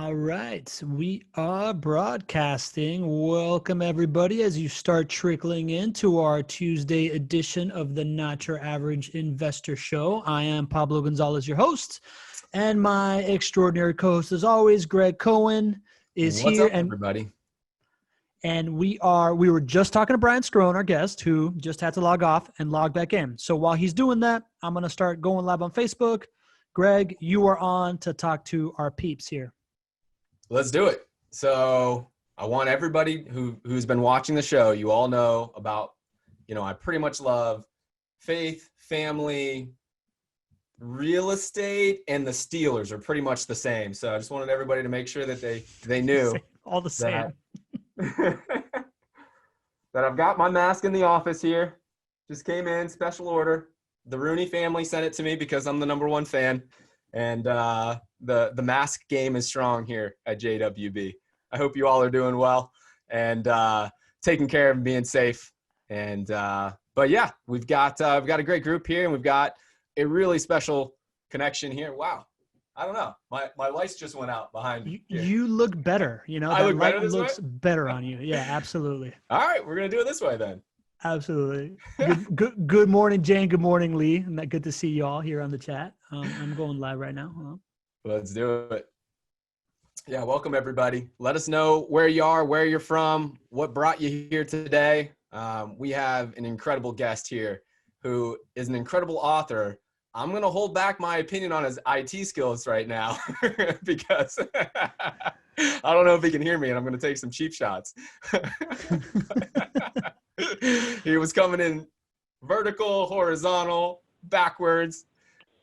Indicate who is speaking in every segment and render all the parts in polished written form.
Speaker 1: All right, we are broadcasting. Welcome, everybody, as you start trickling into our Tuesday edition of the Not Your Average Investor Show. I am Pablo Gonzalez, your host, and my extraordinary co-host, as always, Greg Cohen, is
Speaker 2: What's
Speaker 1: here.
Speaker 2: up, everybody?
Speaker 1: And we were just talking to Brian Scrone, our guest, who just had to log off and log back in. So while he's doing that, I'm going to start going live on Facebook. Greg, you are on to talk to our peeps here.
Speaker 2: Let's do it. So I want everybody who's been watching the show, you all know about, I pretty much love faith, family, real estate, and the Steelers are pretty much the same. So I just wanted everybody to make sure that they knew
Speaker 1: all the same.
Speaker 2: That I've got my mask in the office here. Just came in, special order. The Rooney family sent it to me because I'm the #1 fan. And the mask game is strong here at JWB. I hope you all are doing well and taking care of and being safe. And but yeah, we've got a great group here, and we've got a really special connection here. Wow, I don't know, my lights just went out behind me.
Speaker 1: You look better.
Speaker 2: I look better this
Speaker 1: looks
Speaker 2: way?
Speaker 1: better on you. Yeah, absolutely.
Speaker 2: All right, we're gonna do it this way then.
Speaker 1: Absolutely. Good morning, Jane. Good morning, Lee. Good to see you all here on the chat. I'm going live right now.
Speaker 2: Let's do it. Yeah, welcome everybody. Let us know where you are, where you're from, what brought you here today. We have an incredible guest here who is an incredible author. I'm going to hold back my opinion on his IT skills right now because I don't know if he can hear me, and I'm going to take some cheap shots. He was coming in vertical, horizontal, backwards.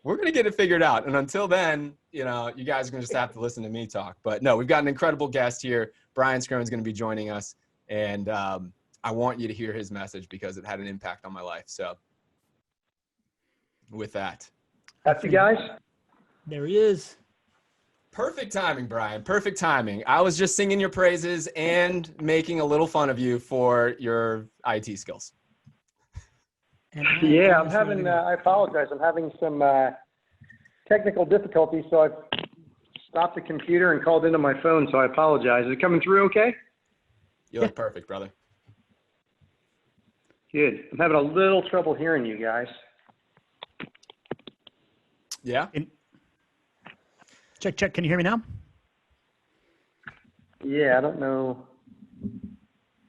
Speaker 2: We're going to get it figured out. And until then, you guys are going to just have to listen to me talk. But no, we've got an incredible guest here. Brian Scrone is going to be joining us. And I want you to hear his message because it had an impact on my life. So with that.
Speaker 3: That's you guys.
Speaker 1: There he is.
Speaker 2: Perfect timing, Brian. Perfect timing. I was just singing your praises and making a little fun of you for your IT skills.
Speaker 3: Yeah, I'm having, I apologize. I'm having some technical difficulties, so I've stopped the computer and called into my phone, so I apologize. Is it coming through okay?
Speaker 2: You look perfect, brother.
Speaker 3: Good. I'm having a little trouble hearing you guys.
Speaker 2: Yeah?
Speaker 1: Check. Can you hear me now?
Speaker 3: Yeah, I don't know.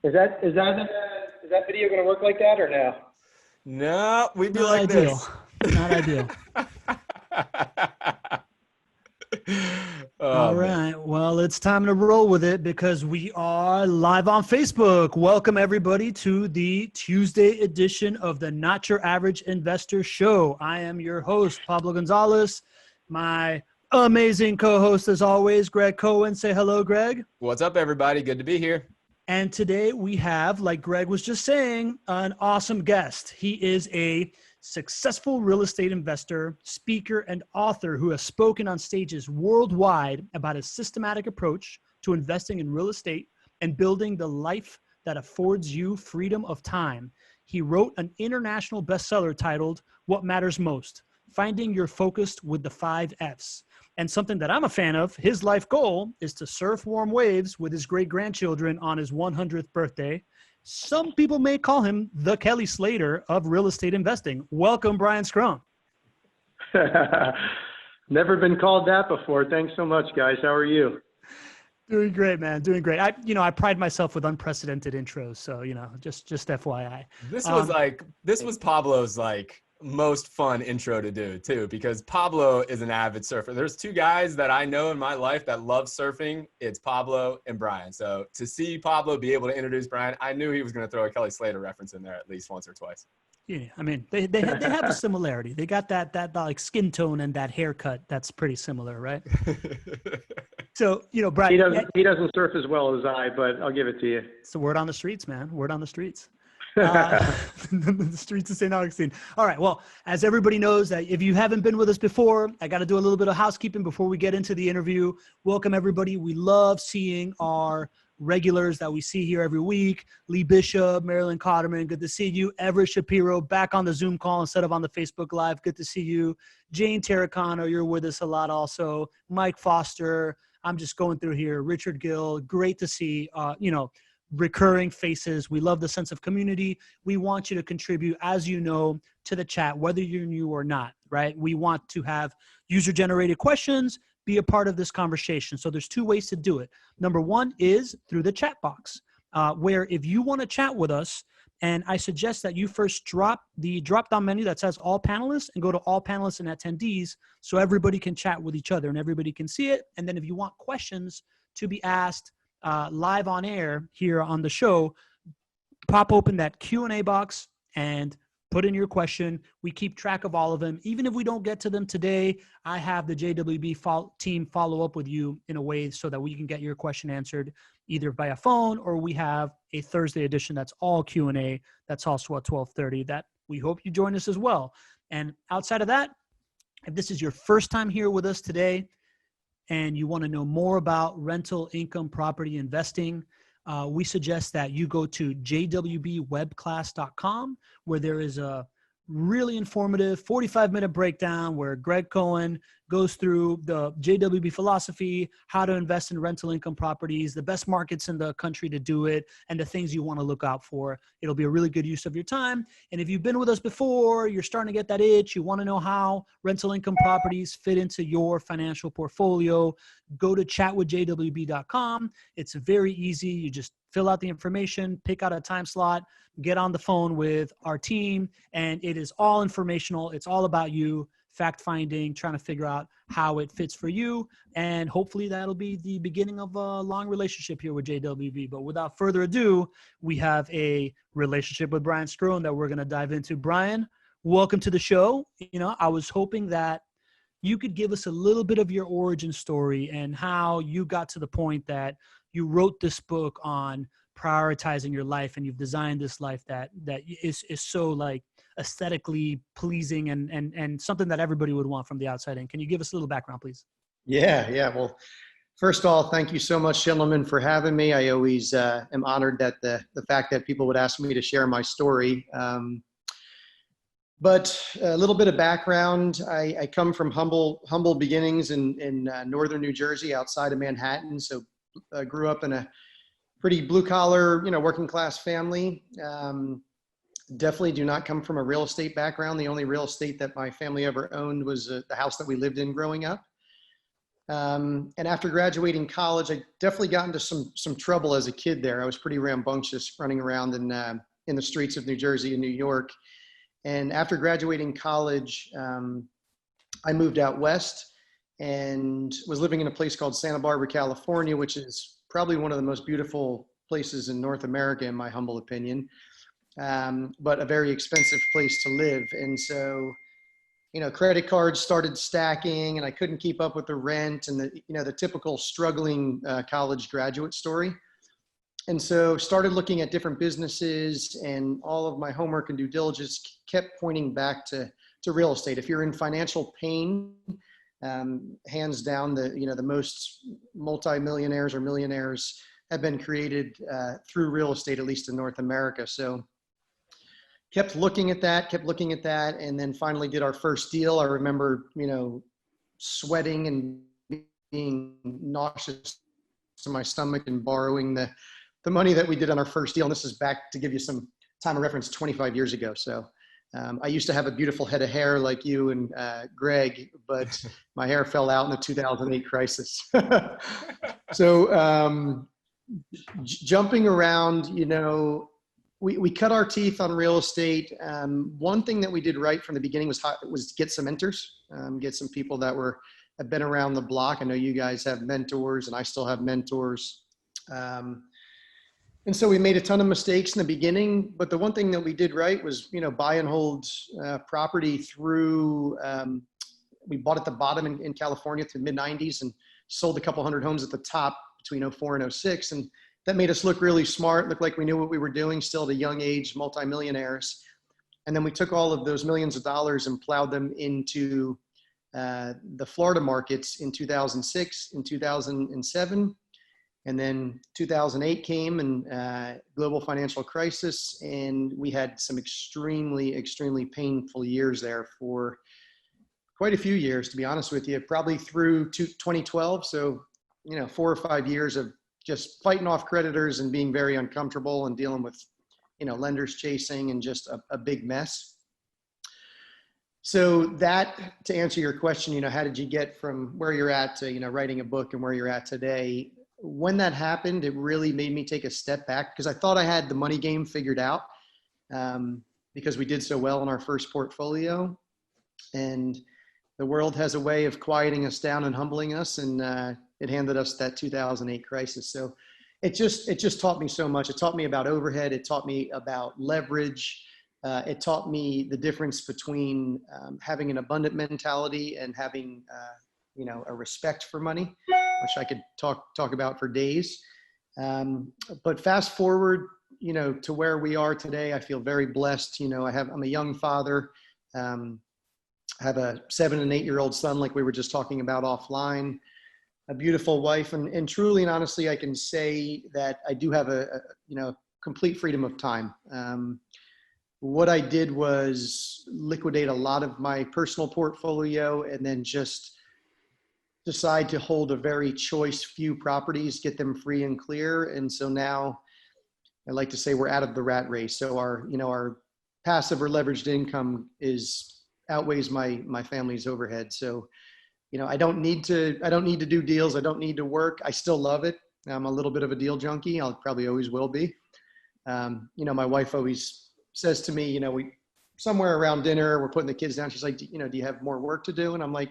Speaker 3: Is that video going to work like that or no?
Speaker 2: No, we'd be
Speaker 1: Not
Speaker 2: like
Speaker 1: ideal.
Speaker 2: this.
Speaker 1: Not ideal. All right. Well, it's time to roll with it because we are live on Facebook. Welcome, everybody, to the Tuesday edition of the Not Your Average Investor Show. I am your host, Pablo Gonzalez. My amazing co-host, as always, Greg Cohen. Say hello, Greg.
Speaker 2: What's up, everybody? Good to be here.
Speaker 1: And today we have, like Greg was just saying, an awesome guest. He is a successful real estate investor, speaker, and author who has spoken on stages worldwide about a systematic approach to investing in real estate and building the life that affords you freedom of time. He wrote an international bestseller titled What Matters Most: Finding Your Focus with the 5 F's. And something that I'm a fan of, his life goal is to surf warm waves with his great-grandchildren on his 100th birthday. Some people may call him the Kelly Slater of real estate investing. Welcome, Brian Scrone.
Speaker 3: Never been called that before. Thanks so much, guys. How are you?
Speaker 1: Doing great, man. Doing great. I pride myself with unprecedented intros. So, just FYI.
Speaker 2: This was Pablo's most fun intro to do too, because Pablo is an avid surfer. There's 2 guys that I know in my life that love surfing. It's Pablo and Brian. So to see Pablo be able to introduce Brian, I knew he was going to throw a Kelly Slater reference in there at least once or twice.
Speaker 1: Yeah, I mean, they have a similarity. They got that like skin tone and that haircut. That's pretty similar, right? So, Brian.
Speaker 3: He doesn't surf as well as I, but I'll give it to you.
Speaker 1: It's the word on the streets, man. Word on the streets. The streets of St. Augustine. All right. Well, as everybody knows, that if you haven't been with us before, I got to do a little bit of housekeeping before we get into the interview. Welcome, everybody. We love seeing our regulars that we see here every week. Lee Bishop, Marilyn Cotterman, good to see you. Everett Shapiro, back on the Zoom call instead of on the Facebook Live. Good to see you. Jane Terracano, you're with us a lot also. Mike Foster. I'm just going through here. Richard Gill, great to see, recurring faces. We love the sense of community. We want you to contribute, as you know, to the chat, whether you're new or not, right? We want to have user-generated questions, be a part of this conversation. So there's two ways to do it. Number one is through the chat box, where if you want to chat with us, and I suggest that you first drop the drop-down menu that says all panelists and go to all panelists and attendees so everybody can chat with each other and everybody can see it. And then if you want questions to be asked live on air here on the show, pop open that Q&A box and put in your question. We keep track of all of them. Even if we don't get to them today, I have the JWB team follow up with you in a way so that we can get your question answered either via phone, or we have a Thursday edition that's all Q&A. That's also at 12:30 that we hope you join us as well. And outside of that, if this is your first time here with us today and you want to know more about rental income property investing, we suggest that you go to jwbwebclass.com, where there is a really informative 45-minute breakdown where Greg Cohen goes through the JWB philosophy, how to invest in rental income properties, the best markets in the country to do it, and the things you want to look out for. It'll be a really good use of your time. And if you've been with us before, you're starting to get that itch, you want to know how rental income properties fit into your financial portfolio, go to chatwithjwb.com. It's very easy. You just fill out the information, pick out a time slot, get on the phone with our team, and it is all informational. It's all about you, fact-finding, trying to figure out how it fits for you, and hopefully that'll be the beginning of a long relationship here with JWB. But without further ado, we have a relationship with Brian Scrone that we're going to dive into. Brian, welcome to the show. I was hoping that you could give us a little bit of your origin story and how you got to the point that you wrote this book on prioritizing your life, and you've designed this life that is so like aesthetically pleasing and something that everybody would want from the outside in. Can you give us a little background, please?
Speaker 3: Yeah. Well, first of all, thank you so much, gentlemen, for having me. I always am honored that the fact that people would ask me to share my story. But a little bit of background. I come from humble beginnings in northern New Jersey, outside of Manhattan. So I grew up in a pretty blue collar, working class family. Definitely do not come from a real estate background. The only real estate that my family ever owned was the house that we lived in growing up. And after graduating college, I definitely got into some trouble as a kid there. I was pretty rambunctious, running around in the streets of New Jersey and New York. And after graduating college, I moved out west and was living in a place called Santa Barbara, California, which is probably one of the most beautiful places in North America, in my humble opinion, but a very expensive place to live. And so, credit cards started stacking, and I couldn't keep up with the rent and the typical struggling college graduate story. And so started looking at different businesses, and all of my homework and due diligence kept pointing back to real estate. If you're in financial pain, hands down, the most multimillionaires or millionaires have been created through real estate, at least in North America. So kept looking at that, and then finally did our first deal. I remember, sweating and being nauseous to my stomach and borrowing the money that we did on our first deal. And this is back, to give you some time of reference, 25 years ago. So I used to have a beautiful head of hair like you and Greg, but my hair fell out in the 2008 crisis. So jumping around, we cut our teeth on real estate. One thing that we did right from the beginning was get some mentors, get some people that have been around the block. I know you guys have mentors, and I still have mentors. And so we made a ton of mistakes in the beginning, but the one thing that we did right was, buy and hold property through, we bought at the bottom in California through mid 90s and sold a couple hundred homes at the top between 04 and 06. And that made us look really smart, look like we knew what we were doing, still at a young age, multimillionaires. And then we took all of those millions of dollars and plowed them into the Florida markets in 2006, in 2007. And then 2008 came, and global financial crisis, and we had some extremely, extremely painful years there for quite a few years, to be honest with you, probably through 2012. So 4 or 5 years of just fighting off creditors and being very uncomfortable and dealing with, lenders chasing and just a big mess. So that, to answer your question, how did you get from where you're at to, writing a book and where you're at today? When that happened, it really made me take a step back because I thought I had the money game figured out, because we did so well in our first portfolio, and the world has a way of quieting us down and humbling us. And it handed us that 2008 crisis. So it just taught me so much. It taught me about overhead. It taught me about leverage. It taught me the difference between having an abundant mentality and having, a respect for money, which I could talk about for days. But fast forward, to where we are today, I feel very blessed. I'm a young father. I have a 7 and 8 year old son, like we were just talking about offline, a beautiful wife, and truly and honestly, I can say that I do have a complete freedom of time. What I did was liquidate a lot of my personal portfolio and then just decide to hold a very choice few properties, get them free and clear. And so now I like to say we're out of the rat race. So our passive or leveraged income outweighs my family's overhead. So, I don't need to do deals. I don't need to work. I still love it. I'm a little bit of a deal junkie. I'll probably always will be. My wife always says to me, we somewhere around dinner, we're putting the kids down. She's like, do you have more work to do? And I'm like,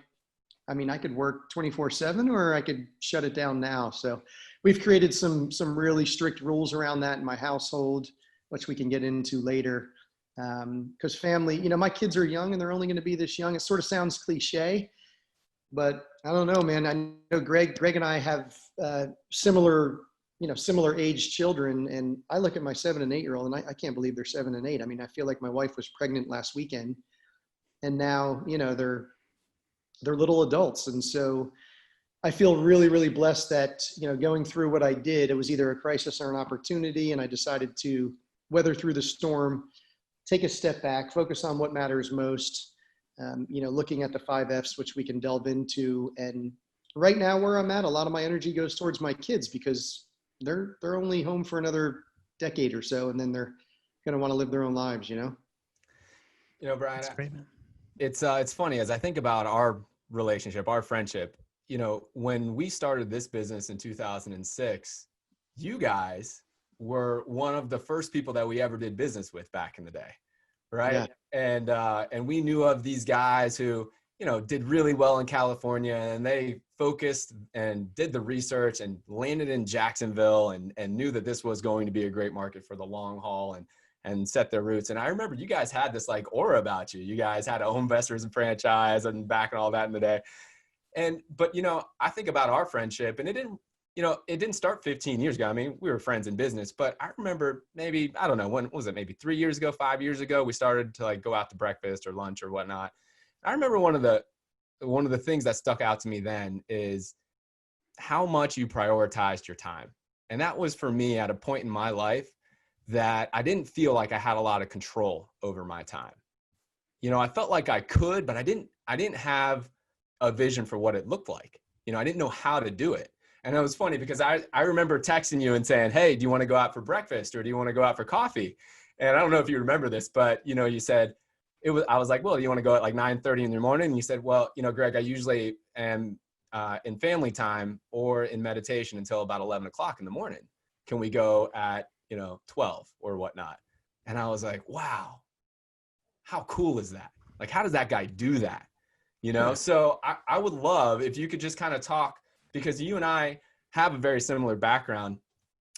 Speaker 3: I could work 24/7 or I could shut it down now. So we've created some really strict rules around that in my household, which we can get into later. Because family, my kids are young and they're only going to be this young. It sort of sounds cliche, but I don't know, man. I know Greg and I have similar age children, and I look at my 7 and 8 year old and I can't believe they're 7 and 8. I feel like my wife was pregnant last weekend and now, they're little adults. And so I feel really, really blessed that, going through what I did, it was either a crisis or an opportunity. And I decided to weather through the storm, take a step back, focus on what matters most, looking at the 5 F's, which we can delve into. And right now where I'm at, a lot of my energy goes towards my kids because they're only home for another decade or so. And then they're going to want to live their own lives,
Speaker 2: Brian,
Speaker 1: That's great, man.
Speaker 2: It's funny as I think about our relationship, our friendship, when we started this business in 2006, you guys were one of the first people that we ever did business with back in the day. Right. Yeah. And we knew of these guys who, did really well in California, and they focused and did the research and landed in Jacksonville and knew that this was going to be a great market for the long haul and set their roots. And I remember you guys had this like aura about you. You guys had a home investors and franchise and back and all that in the day. But I think about our friendship, and it didn't start 15 years ago. We were friends in business, but I remember maybe, I don't know, when was it? Maybe 3 years ago, 5 years ago, we started to like go out to breakfast or lunch or whatnot. I remember one of the things that stuck out to me then is how much you prioritized your time. And that was for me at a point in my life that I didn't feel like I had a lot of control over my time. I felt like I could, but I didn't have a vision for what it looked like. I didn't know how to do it. And it was funny because I remember texting you and saying, hey, do you want to go out for breakfast or do you want to go out for coffee? And I don't know if you remember this, but, you said, I was like, well, do you want to go at like 9:30 in the morning? And you said, well, Greg, I usually am in family time or in meditation until about 11 o'clock in the morning. Can we go at, 12 or whatnot? And I was like, wow, how cool is that? Like, how does that guy do that?
Speaker 3: Yeah.
Speaker 2: So I would love if you could just kind of talk, because you and I have a very similar background.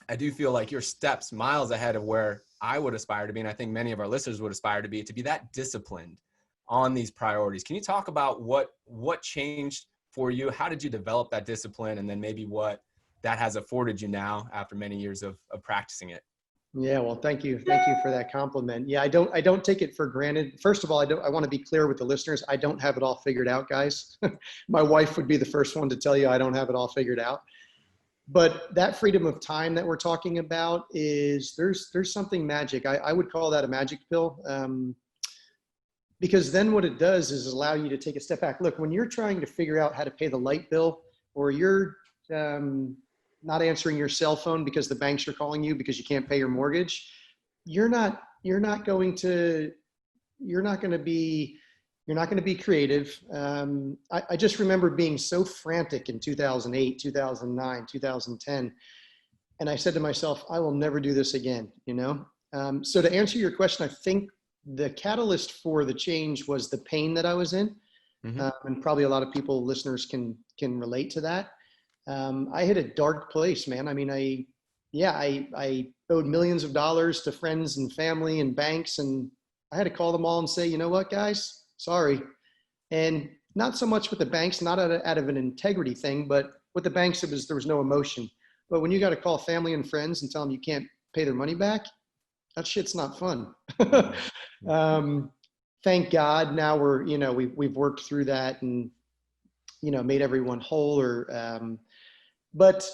Speaker 2: I do feel like your steps miles ahead of where I would aspire to be. And I think many of our listeners would aspire to be that disciplined on these priorities. Can you talk about what changed for you? How did you develop that discipline? And then maybe what that has afforded you now after many years of practicing it?
Speaker 3: Yeah, well, thank you for that compliment. Yeah, I don't take it for granted. First of all, I want to be clear with the listeners. I don't have it all figured out, guys. My wife would be the first one to tell you I don't have it all figured out. But that freedom of time that we're talking about is there's something magic. I would call that a magic pill. Because then what it does is allow you to take a step back. Look, when you're trying to figure out how to pay the light bill, or you're not answering your cell phone because the banks are calling you because you can't pay your mortgage, you're not going to be creative. I just remember being so frantic in 2008, 2009, 2010. And I said to myself, I will never do this again, you know? So to answer your question, I think the catalyst for the change was the pain that I was in.
Speaker 2: Mm-hmm.
Speaker 3: And probably a lot of people, listeners can relate to that. I hit a dark place, man. I mean, I owed millions of dollars to friends and family and banks, and I had to call them all and say, you know what, guys, sorry. And not so much with the banks, not out of an integrity thing, but with the banks, there was no emotion. But when you got to call family and friends and tell them you can't pay their money back, that shit's not fun. Thank God now we've worked through that and, made everyone whole but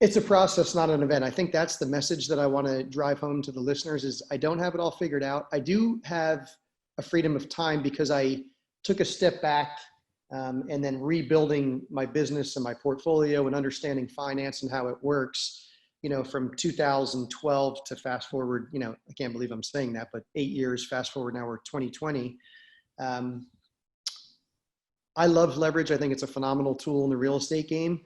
Speaker 3: it's a process, not an event. I think that's the message that I want to drive home to the listeners is I don't have it all figured out. I do have a freedom of time because I took a step back and then rebuilding my business and my portfolio and understanding finance and how it works, from 2012 to fast forward, I can't believe I'm saying that, but 8 years, fast forward, now we're 2020. I love leverage. I think it's a phenomenal tool in the real estate game,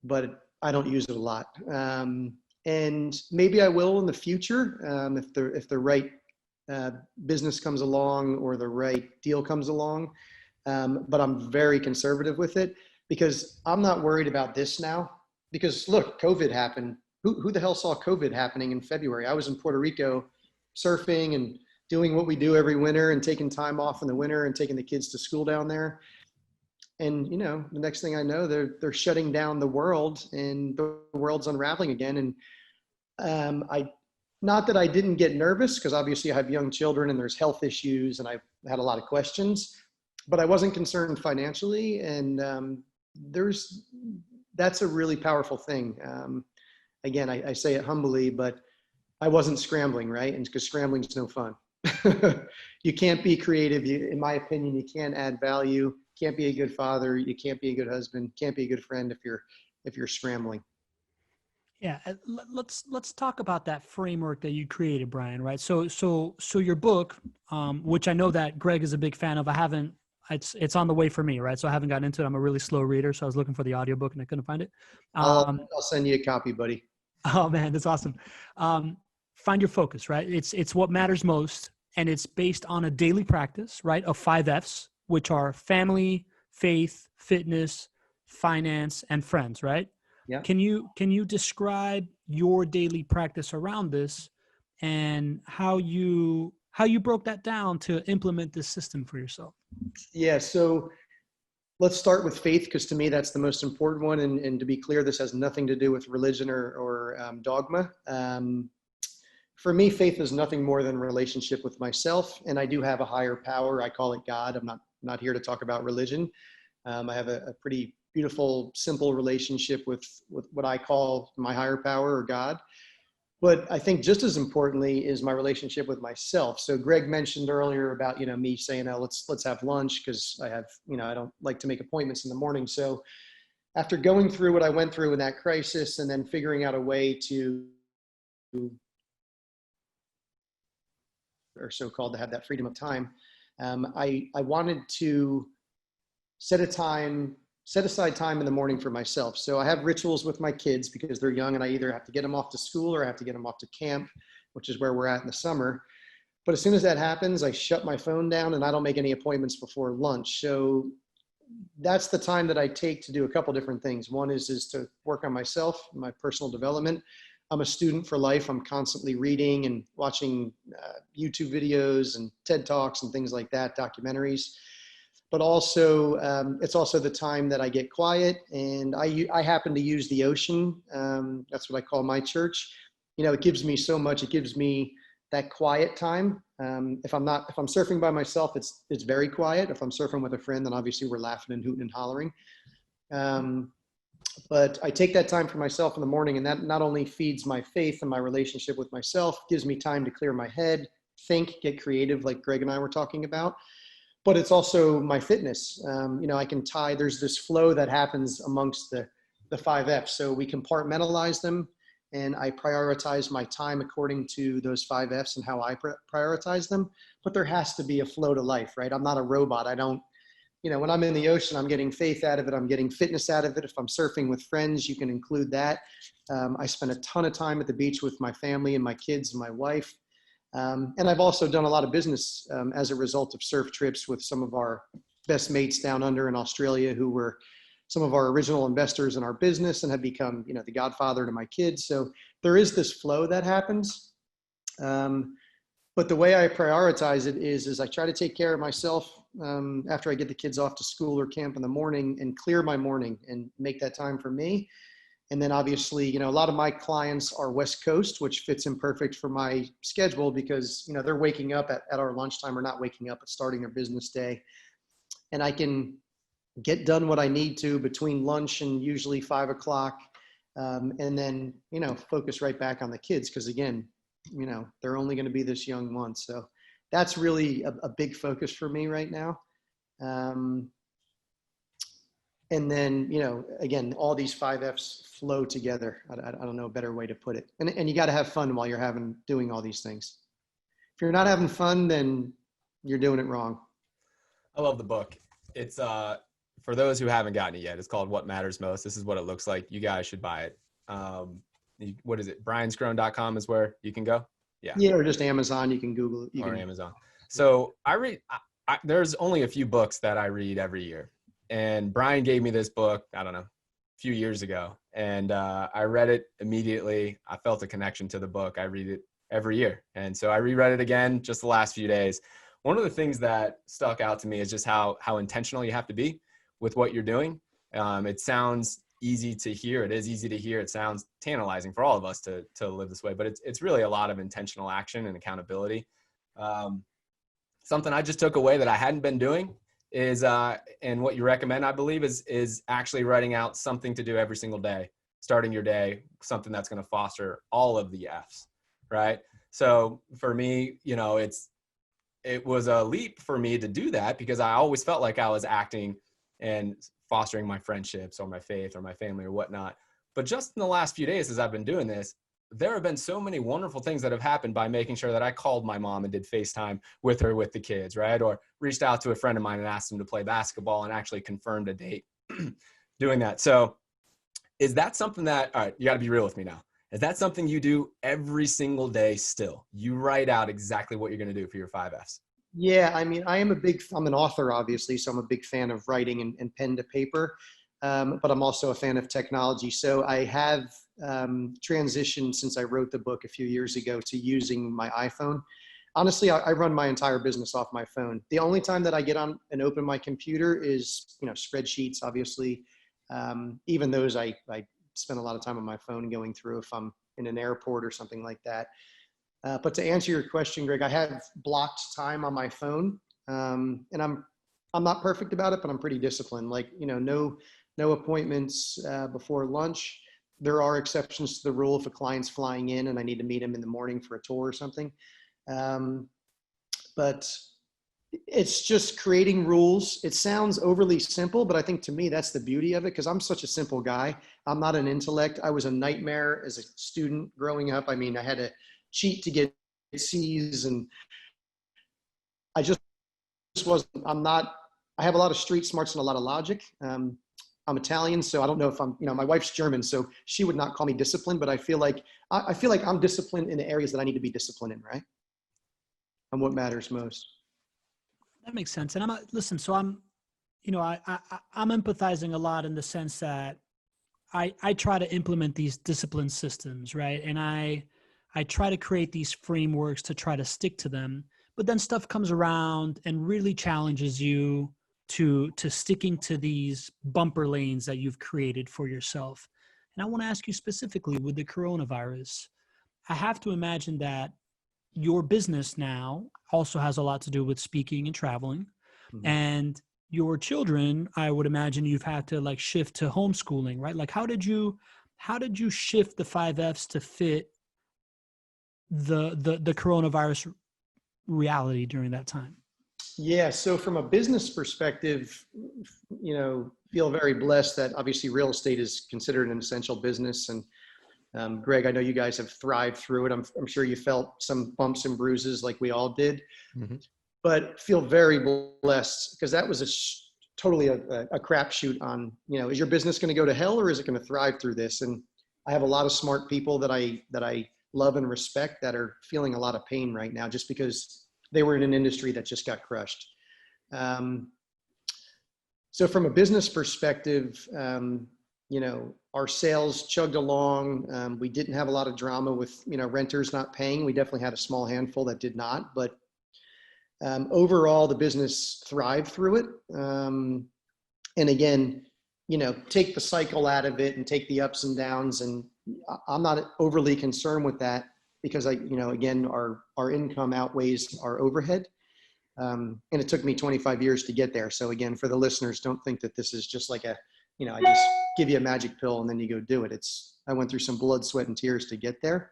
Speaker 3: but I don't use it a lot. And maybe I will in the future if the right business comes along or the right deal comes along. But I'm very conservative with it because I'm not worried about this now. Because look, COVID happened. Who the hell saw COVID happening in February? I was in Puerto Rico surfing and doing what we do every winter and taking time off in the winter and taking the kids to school down there. And, the next thing I know, they're shutting down the world and the world's unraveling again. And not that I didn't get nervous because obviously I have young children and there's health issues and I've had a lot of questions, but I wasn't concerned financially. And that's a really powerful thing. Again, I say it humbly, but I wasn't scrambling, right? And because scrambling is no fun. You can't be creative. In my opinion, you can't add value. Can't be a good father. You can't be a good husband. Can't be a good friend if you're scrambling.
Speaker 1: Yeah, let's talk about that framework that you created, Brian. Right. So your book, which I know that Greg is a big fan of. It's on the way for me, right? So I haven't gotten into it. I'm a really slow reader, so I was looking for the audiobook and I couldn't find it.
Speaker 3: I'll send you a copy, buddy.
Speaker 1: Oh man, that's awesome. Find your focus, right? It's what matters most, and it's based on a daily practice, right? Of 5 F's, which are family, faith, fitness, finance, and friends, right?
Speaker 3: Yeah.
Speaker 1: Can you describe your daily practice around this and how you broke that down to implement this system for yourself?
Speaker 3: Yeah. So let's start with faith, because to me, that's the most important one. And to be clear, this has nothing to do with religion or dogma. For me, faith is nothing more than a relationship with myself. And I do have a higher power. I call it God. I'm not here to talk about religion. I have a pretty beautiful, simple relationship with what I call my higher power or God. But I think just as importantly is my relationship with myself. So Greg mentioned earlier about, me saying, oh, let's have lunch because I have, I don't like to make appointments in the morning. So after going through what I went through in that crisis and then figuring out a way to, or so-called, to have that freedom of time, I wanted to set aside time in the morning for myself. So I have rituals with my kids because they're young and I either have to get them off to school or I have to get them off to camp, which is where we're at in the summer. But as soon as that happens, I shut my phone down and I don't make any appointments before lunch. So that's the time that I take to do a couple different things. One is to work on myself, my personal development. I'm a student for life. I'm constantly reading and watching YouTube videos and TED Talks and things like that, documentaries. But also, it's also the time that I get quiet, and I happen to use the ocean. That's what I call my church. It gives me so much. It gives me that quiet time. If I'm surfing by myself, it's very quiet. If I'm surfing with a friend, then obviously we're laughing and hooting and hollering. But I take that time for myself in the morning, and that not only feeds my faith and my relationship with myself, gives me time to clear my head, think, get creative, like Greg and I were talking about. But it's also my fitness. I can there's this flow that happens amongst the 5Fs. So we compartmentalize them, and I prioritize my time according to those 5Fs and how I prioritize them. But there has to be a flow to life, right? I'm not a robot. I don't, when I'm in the ocean, I'm getting faith out of it. I'm getting fitness out of it. If I'm surfing with friends, you can include that. I spend a ton of time at the beach with my family and my kids and my wife. And I've also done a lot of business as a result of surf trips with some of our best mates down under in Australia, who were some of our original investors in our business and have become, the godfather to my kids. So there is this flow that happens. But the way I prioritize it is I try to take care of myself after I get the kids off to school or camp in the morning, and clear my morning and make that time for me. And then obviously, a lot of my clients are West Coast, which fits in perfect for my schedule because, they're waking up at our lunchtime, or not waking up, but starting their business day. And I can get done what I need to between lunch and usually 5 o'clock. And then, focus right back on the kids. Cause again, they're only going to be this young once. So that's really a big focus for me right now. And then, again, all these 5Fs flow together. I don't know a better way to put it. And you got to have fun while you're doing all these things. If you're not having fun, then you're doing it wrong.
Speaker 2: I love the book. It's for those who haven't gotten it yet, it's called What Matters Most. This is what it looks like. You guys should buy it. What is it? brianscrone.com is where you can go.
Speaker 3: Yeah. Or just Amazon. You can Google it.
Speaker 2: Amazon. So there's only a few books that I read every year. And Brian gave me this book, I don't know, a few years ago. And I read it immediately. I felt a connection to the book. I read it every year. And so I reread it again just the last few days. One of the things that stuck out to me is just how intentional you have to be with what you're doing. It sounds easy to hear. It is easy to hear. It sounds tantalizing for all of us to live this way, but it's really a lot of intentional action and accountability. Something I just took away that I hadn't been doing is, and what you recommend, I believe, is actually writing out something to do every single day, starting your day, something that's going to foster all of the F's, right? So for me, it was a leap for me to do that because I always felt like I was acting and fostering my friendships or my faith or my family or whatnot. But just in the last few days, as I've been doing this, there have been so many wonderful things that have happened by making sure that I called my mom and did FaceTime with her, with the kids, right? Or reached out to a friend of mine and asked him to play basketball and actually confirmed a date doing that. So is that something that, all right, you got to be real with me now. Is that something you do every single day still? You write out exactly what you're going to do for your 5Fs?
Speaker 3: Yeah, I mean, I'm an author, obviously, so I'm a big fan of writing and pen to paper, but I'm also a fan of technology. So I have transitioned since I wrote the book a few years ago to using my iPhone. Honestly, I run my entire business off my phone. The only time that I get on and open my computer is, spreadsheets, obviously. Even those I spend a lot of time on my phone going through if I'm in an airport or something like that. But to answer your question, Greg, I have blocked time on my phone, and I'm not perfect about it, but I'm pretty disciplined. Like, no appointments before lunch. There are exceptions to the rule if a client's flying in and I need to meet him in the morning for a tour or something. But it's just creating rules. It sounds overly simple, but I think to me, that's the beauty of it because I'm such a simple guy. I'm not an intellect. I was a nightmare as a student growing up. I mean, I had to cheat to get C's, and I just wasn't, I have a lot of street smarts and a lot of logic. I'm Italian, so I don't know if my wife's German, so she would not call me disciplined, but I feel like I'm disciplined in the areas that I need to be disciplined in, right? And what matters most.
Speaker 1: That makes sense. And I'm empathizing a lot in the sense that I try to implement these discipline systems, right? And I try to create these frameworks to try to stick to them, but then stuff comes around and really challenges you to sticking to these bumper lanes that you've created for yourself. And I want to ask you specifically with the coronavirus, I have to imagine that your business now also has a lot to do with speaking and traveling. Mm-hmm. And your children, I would imagine you've had to shift to homeschooling, right? Like how did you shift the 5Fs to fit the coronavirus reality during that time?
Speaker 3: Yeah. So from a business perspective, feel very blessed that obviously real estate is considered an essential business. And Greg, I know you guys have thrived through it. I'm sure you felt some bumps and bruises like we all did, but feel very blessed because that was totally a crapshoot on, is your business going to go to hell or is it going to thrive through this? And I have a lot of smart people that I love and respect that are feeling a lot of pain right now just because they were in an industry that just got crushed. So from a business perspective, our sales chugged along. We didn't have a lot of drama with, renters not paying. We definitely had a small handful that did not, but overall the business thrived through it. And again, take the cycle out of it and take the ups and downs. And I'm not overly concerned with that because again, our income outweighs our overhead. And it took me 25 years to get there. So again, for the listeners, don't think that this is just like I just give you a magic pill and then you go do it. I went through some blood, sweat, and tears to get there.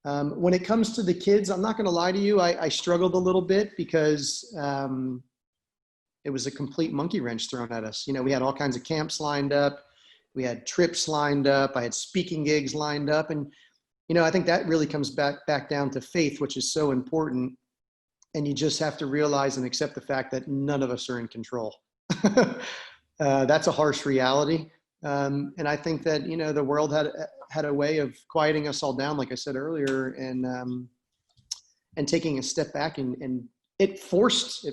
Speaker 3: When it comes to the kids, I'm not going to lie to you. I struggled a little bit because it was a complete monkey wrench thrown at us. We had all kinds of camps lined up. We had trips lined up. I had speaking gigs lined up. And, I think that really comes back down to faith, which is so important. And you just have to realize and accept the fact that none of us are in control. That's a harsh reality. And I think that, the world had a way of quieting us all down, like I said earlier, and taking a step back and it forced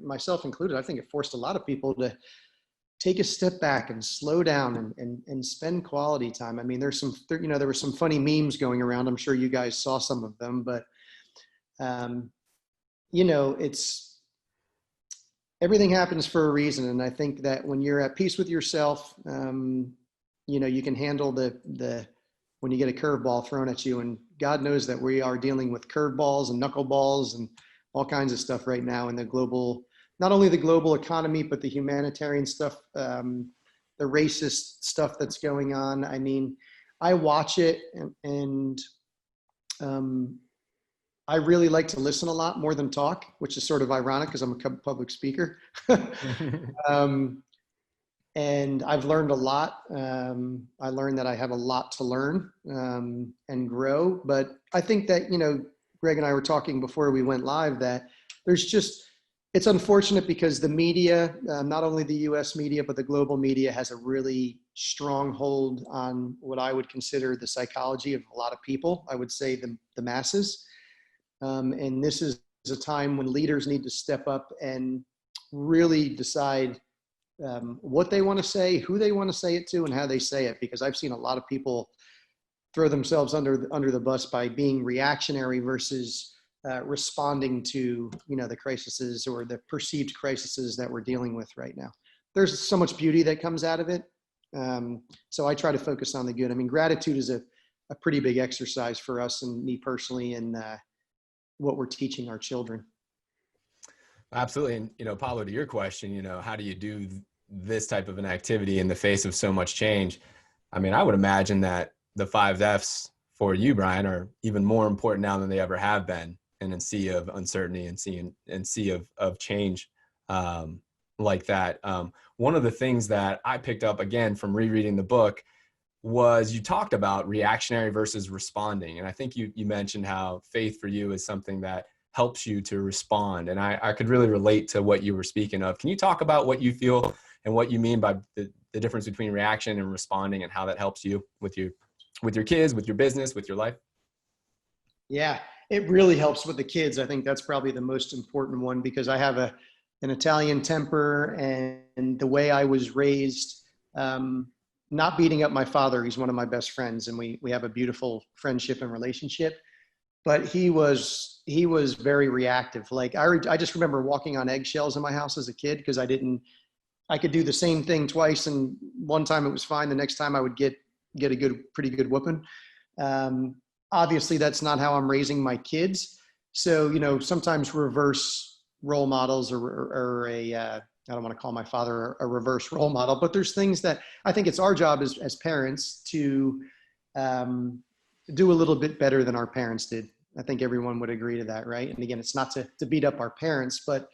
Speaker 3: myself included. I think it forced a lot of people to take a step back and slow down and spend quality time. I mean, there were some funny memes going around. I'm sure you guys saw some of them, but everything happens for a reason. And I think that when you're at peace with yourself, you can handle when you get a curveball thrown at you. And God knows that we are dealing with curveballs and knuckleballs and all kinds of stuff right now in not only the global economy, but the humanitarian stuff, the racist stuff that's going on. I mean, I watch it and I really like to listen a lot more than talk, which is sort of ironic because I'm a public speaker. And I've learned a lot. I learned that I have a lot to learn and grow. But I think that, Greg and I were talking before we went live that it's unfortunate because the media, not only the US media, but the global media has a really strong hold on what I would consider the psychology of a lot of people. I would say the masses. And this is a time when leaders need to step up and really decide what they want to say, who they want to say it to, and how they say it. Because I've seen a lot of people throw themselves under the bus by being reactionary versus responding to the crises or the perceived crises that we're dealing with right now. There's so much beauty that comes out of it. So I try to focus on the good. I mean, gratitude is a pretty big exercise for us and me personally, and what we're teaching our children.
Speaker 2: Absolutely. And, Paulo, to your question, how do you do this type of an activity in the face of so much change? I mean, I would imagine that the 5 F's for you, Brian, are even more important now than they ever have been in a sea of uncertainty and sea of change like that. One of the things that I picked up, again, from rereading the book was you talked about reactionary versus responding. And I think you mentioned how faith for you is something that helps you to respond. And I could really relate to what you were speaking of. Can you talk about what you feel and what you mean by the difference between reaction and responding and how that helps you with your kids, with your business, with your life?
Speaker 3: Yeah, it really helps with the kids. I think that's probably the most important one because I have an Italian temper, and the way I was raised, not beating up my father. He's one of my best friends and we have a beautiful friendship and relationship, but he was very reactive. Like I just remember walking on eggshells in my house as a kid because I could do the same thing twice, and one time it was fine. The next time I would get a pretty good whooping. Obviously that's not how I'm raising my kids. So, sometimes reverse role models or I don't want to call my father a reverse role model, but there's things that I think it's our job as parents to do a little bit better than our parents did. I think everyone would agree to that, right? And again, it's not to beat up our parents, but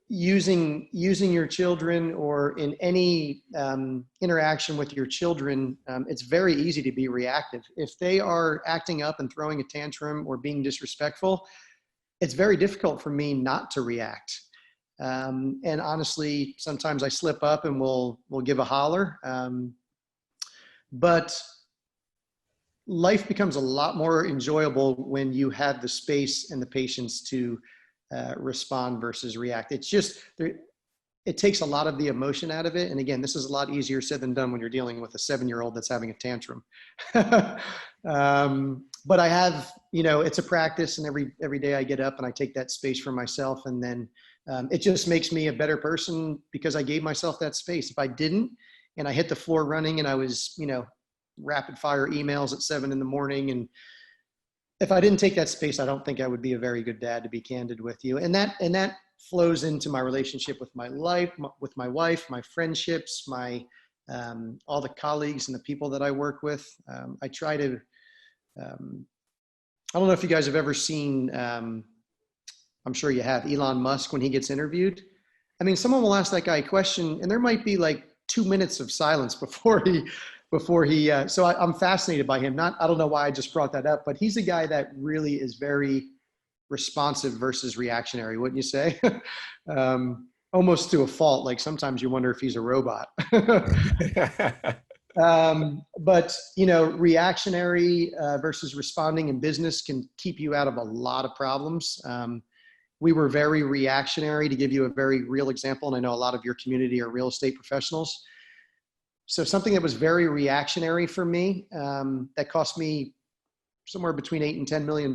Speaker 3: using your children or in any interaction with your children, it's very easy to be reactive. If they are acting up and throwing a tantrum or being disrespectful, it's very difficult for me not to react. And honestly, sometimes I slip up and we'll give a holler. But life becomes a lot more enjoyable when you have the space and the patience to respond versus react. It's just, it takes a lot of the emotion out of it. And again, this is a lot easier said than done when you're dealing with a 7-year-old that's having a tantrum. But I have, it's a practice, and every day I get up and I take that space for myself. And then it just makes me a better person because I gave myself that space. If I didn't, and I hit the floor running and I was, rapid fire emails at 7 a.m. And if I didn't take that space, I don't think I would be a very good dad, to be candid with you. And that flows into my relationship with my life, with my wife, my friendships, my all the colleagues and the people that I work with. I try to, I don't know if you guys have ever seen, I'm sure you have, Elon Musk when he gets interviewed. I mean, someone will ask that guy a question and there might be like 2 minutes of silence before he, so I'm fascinated by him. I don't know why I just brought that up, but he's a guy that really is very responsive versus reactionary, wouldn't you say? Almost to a fault. Like sometimes you wonder if he's a robot. But reactionary versus responding in business can keep you out of a lot of problems. We were very reactionary, to give you a very real example. And I know a lot of your community are real estate professionals. So something that was very reactionary for me, that cost me somewhere between $8 and $10 million,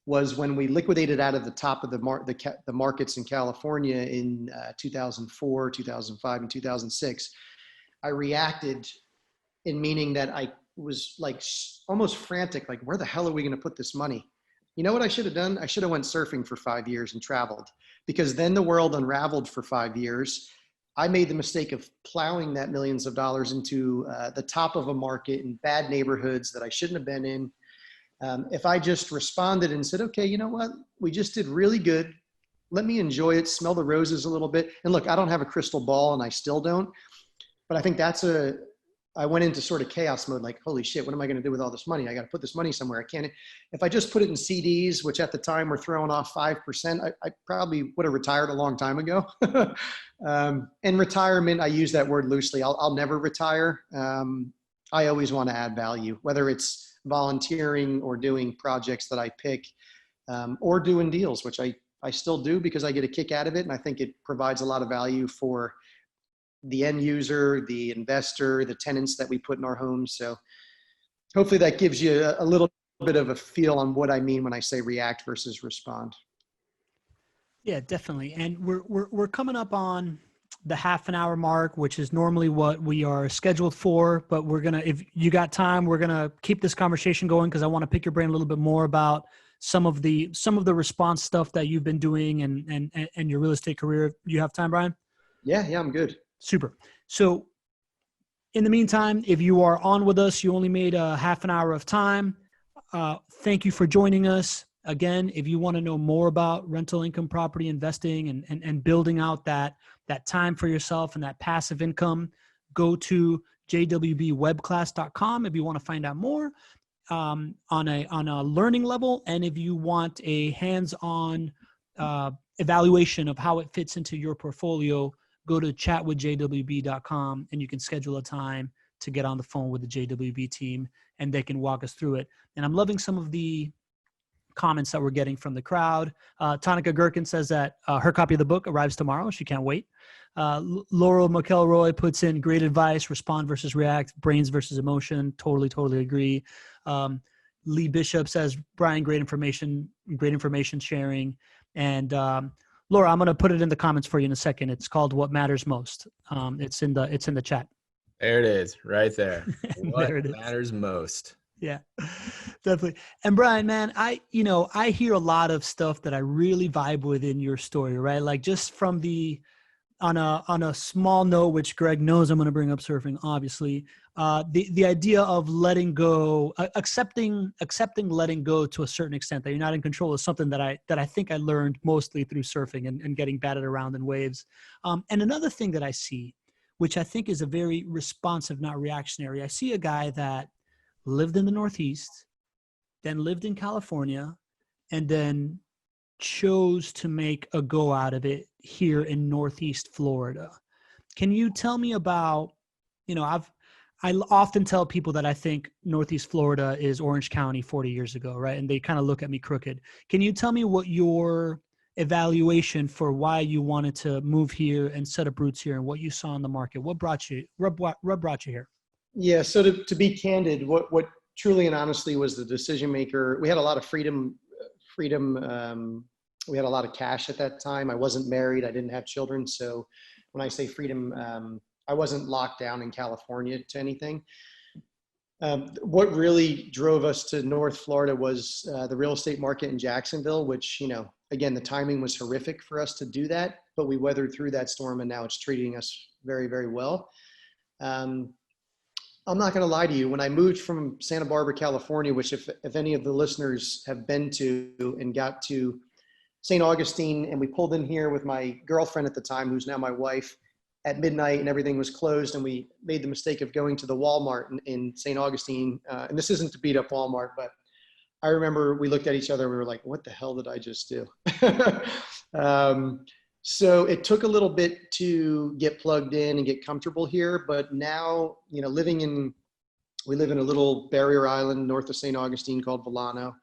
Speaker 3: was when we liquidated out of the top of the markets in California in 2004, 2005, and 2006. I reacted in meaning that I was like almost frantic, like, where the hell are we going to put this money? You know what I should have done? I should have went surfing for 5 years and traveled, because then the world unraveled for 5 years. I made the mistake of plowing that millions of dollars into the top of a market in bad neighborhoods that I shouldn't have been in. If I just responded and said, okay, you know what? We just did really good. Let me enjoy it, smell the roses a little bit. And look, I don't have a crystal ball and I still don't, but I think I went into sort of chaos mode, like, holy shit, what am I going to do with all this money? I got to put this money somewhere. I can't, if I just put it in CDs, which at the time were throwing off 5%, I probably would have retired a long time ago. And retirement, I use that word loosely. I'll never retire. I always want to add value, whether it's volunteering or doing projects that I pick, or doing deals, which I still do because I get a kick out of it. And I think it provides a lot of value for the end user, the investor, the tenants that we put in our homes. So hopefully that gives you a little bit of a feel on what I mean when I say react versus respond.
Speaker 1: Yeah, definitely. And we're coming up on the half an hour mark, which is normally what we are scheduled for, but if you got time, we're going to keep this conversation going, because I want to pick your brain a little bit more about some of the response stuff that you've been doing and your real estate career. You have time, Brian?
Speaker 3: Yeah, I'm good.
Speaker 1: Super. So in the meantime, if you are on with us, you only made a half an hour of time. Thank you for joining us. Again, if you want to know more about rental income property investing and building out that time for yourself and that passive income, go to jwbwebclass.com if you want to find out more on a learning level. And if you want a hands-on evaluation of how it fits into your portfolio, go to chatwithjwb.com and you can schedule a time to get on the phone with the JWB team and they can walk us through it. And I'm loving some of the comments that we're getting from the crowd. Tonica Gherkin says that her copy of the book arrives tomorrow. She can't wait. Laurel McElroy puts in great advice, respond versus react, brains versus emotion. Totally agree. Lee Bishop says, Brian, great information sharing. And Laura, I'm going to put it in the comments for you in a second. It's called What Matters Most. It's in the chat.
Speaker 2: There it is, right there. What
Speaker 1: there it is.
Speaker 2: matters most.
Speaker 1: Yeah, definitely. And Brian, man, I hear a lot of stuff that I really vibe with in your story, right? Like just from the on a small note, which Greg knows I'm going to bring up surfing, obviously, the idea of letting go, accepting letting go to a certain extent, that you're not in control, is something that I think I learned mostly through surfing and getting batted around in waves. And another thing that I see, which I think is a very responsive, not reactionary, I see a guy that lived in the Northeast, then lived in California, and then chose to make a go out of it here in Northeast Florida. Can you tell me about, I often tell people that I think Northeast Florida is Orange County 40 years ago, right? And they kind of look at me crooked. Can you tell me what your evaluation for why you wanted to move here and set up roots here, and what you saw in the market? What brought you here?
Speaker 3: Yeah. So to be candid, what truly and honestly was the decision maker. We had a lot of freedom. We had a lot of cash at that time. I wasn't married. I didn't have children. So when I say freedom, I wasn't locked down in California to anything. What really drove us to North Florida was the real estate market in Jacksonville, which, again, the timing was horrific for us to do that, but we weathered through that storm, and now it's treating us very, very well. I'm not going to lie to you. When I moved from Santa Barbara, California, which if any of the listeners have been to and got to St. Augustine, and we pulled in here with my girlfriend at the time, who's now my wife, at midnight, and everything was closed, and we made the mistake of going to the Walmart in St. Augustine. And this isn't to beat up Walmart, but I remember we looked at each other, we were like, what the hell did I just do? So it took a little bit to get plugged in and get comfortable here, but now, we live in a little barrier island north of St. Augustine called Volano.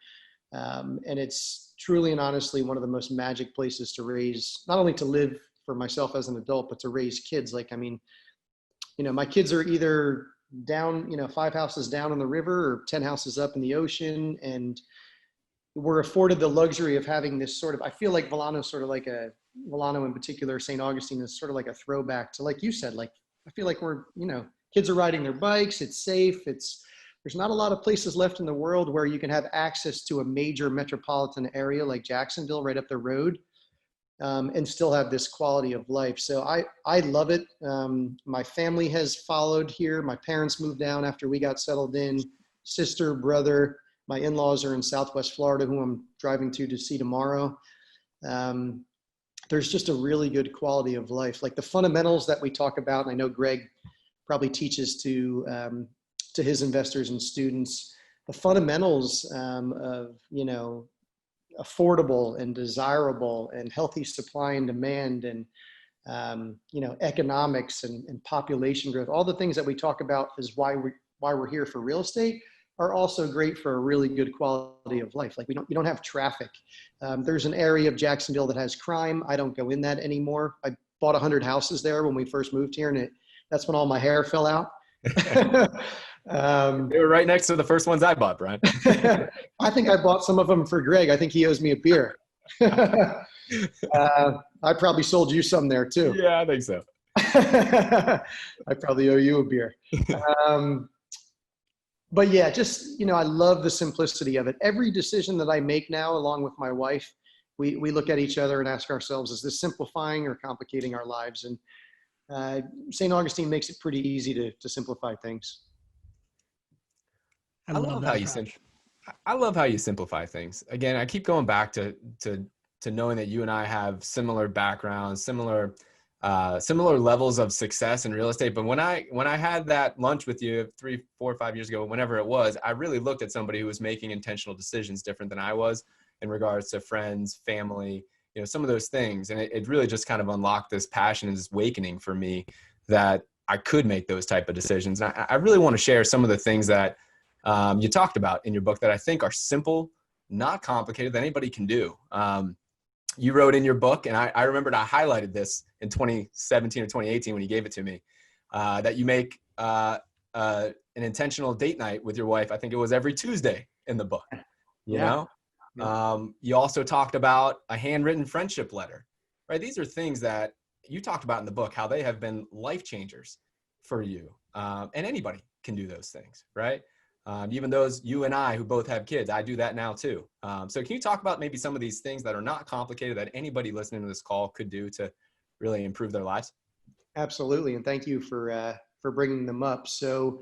Speaker 3: And it's truly and honestly one of the most magic places to raise, not only to live for myself as an adult, but to raise kids. My kids are either down, 5 houses down on the river or 10 houses up in the ocean. And we're afforded the luxury of having this sort of, I feel like Volano in particular, St. Augustine is sort of like a throwback to, like you said, I feel like we're, kids are riding their bikes. It's safe. There's not a lot of places left in the world where you can have access to a major metropolitan area like Jacksonville right up the road, and still have this quality of life. So I love it. My family has followed here. My parents moved down after we got settled in. Sister, brother, my in-laws are in Southwest Florida, who I'm driving to see tomorrow. There's just a really good quality of life. Like the fundamentals that we talk about, and I know Greg probably teaches to his investors and students, the fundamentals of, affordable and desirable and healthy supply and demand and, economics and population growth, all the things that we talk about is why we're here for real estate, are also great for a really good quality of life. Like you don't have traffic. There's an area of Jacksonville that has crime. I don't go in that anymore. I bought 100 houses there when we first moved here, and that's when all my hair fell out.
Speaker 2: They were right next to the first ones I bought, Brian.
Speaker 3: I think I bought some of them for Greg. I think he owes me a beer. I probably sold you some there too.
Speaker 2: Yeah, I think so.
Speaker 3: I probably owe you a beer. But yeah, just, I love the simplicity of it. Every decision that I make now, along with my wife, we look at each other and ask ourselves, is this simplifying or complicating our lives? And St. Augustine makes it pretty easy to simplify things.
Speaker 2: I love how you simplify things. Again, I keep going back to knowing that you and I have similar backgrounds, similar levels of success in real estate. But when I had that lunch with you 3, 4, 5 years ago, whenever it was, I really looked at somebody who was making intentional decisions different than I was in regards to friends, family, some of those things. And it really just kind of unlocked this passion and this awakening for me that I could make those type of decisions. And I really want to share some of the things that you talked about in your book that I think are simple, not complicated, that anybody can do. You wrote in your book, and I remembered I highlighted this in 2017 or 2018 when you gave it to me, that you make an intentional date night with your wife. I think it was every Tuesday in the book. You also talked about a handwritten friendship letter, right? These are things that you talked about in the book, how they have been life changers for you. And anybody can do those things, right? Even those, you and I, who both have kids, I do that now too. So can you talk about maybe some of these things that are not complicated that anybody listening to this call could do to really improve their lives?
Speaker 3: Absolutely. And thank you for bringing them up. So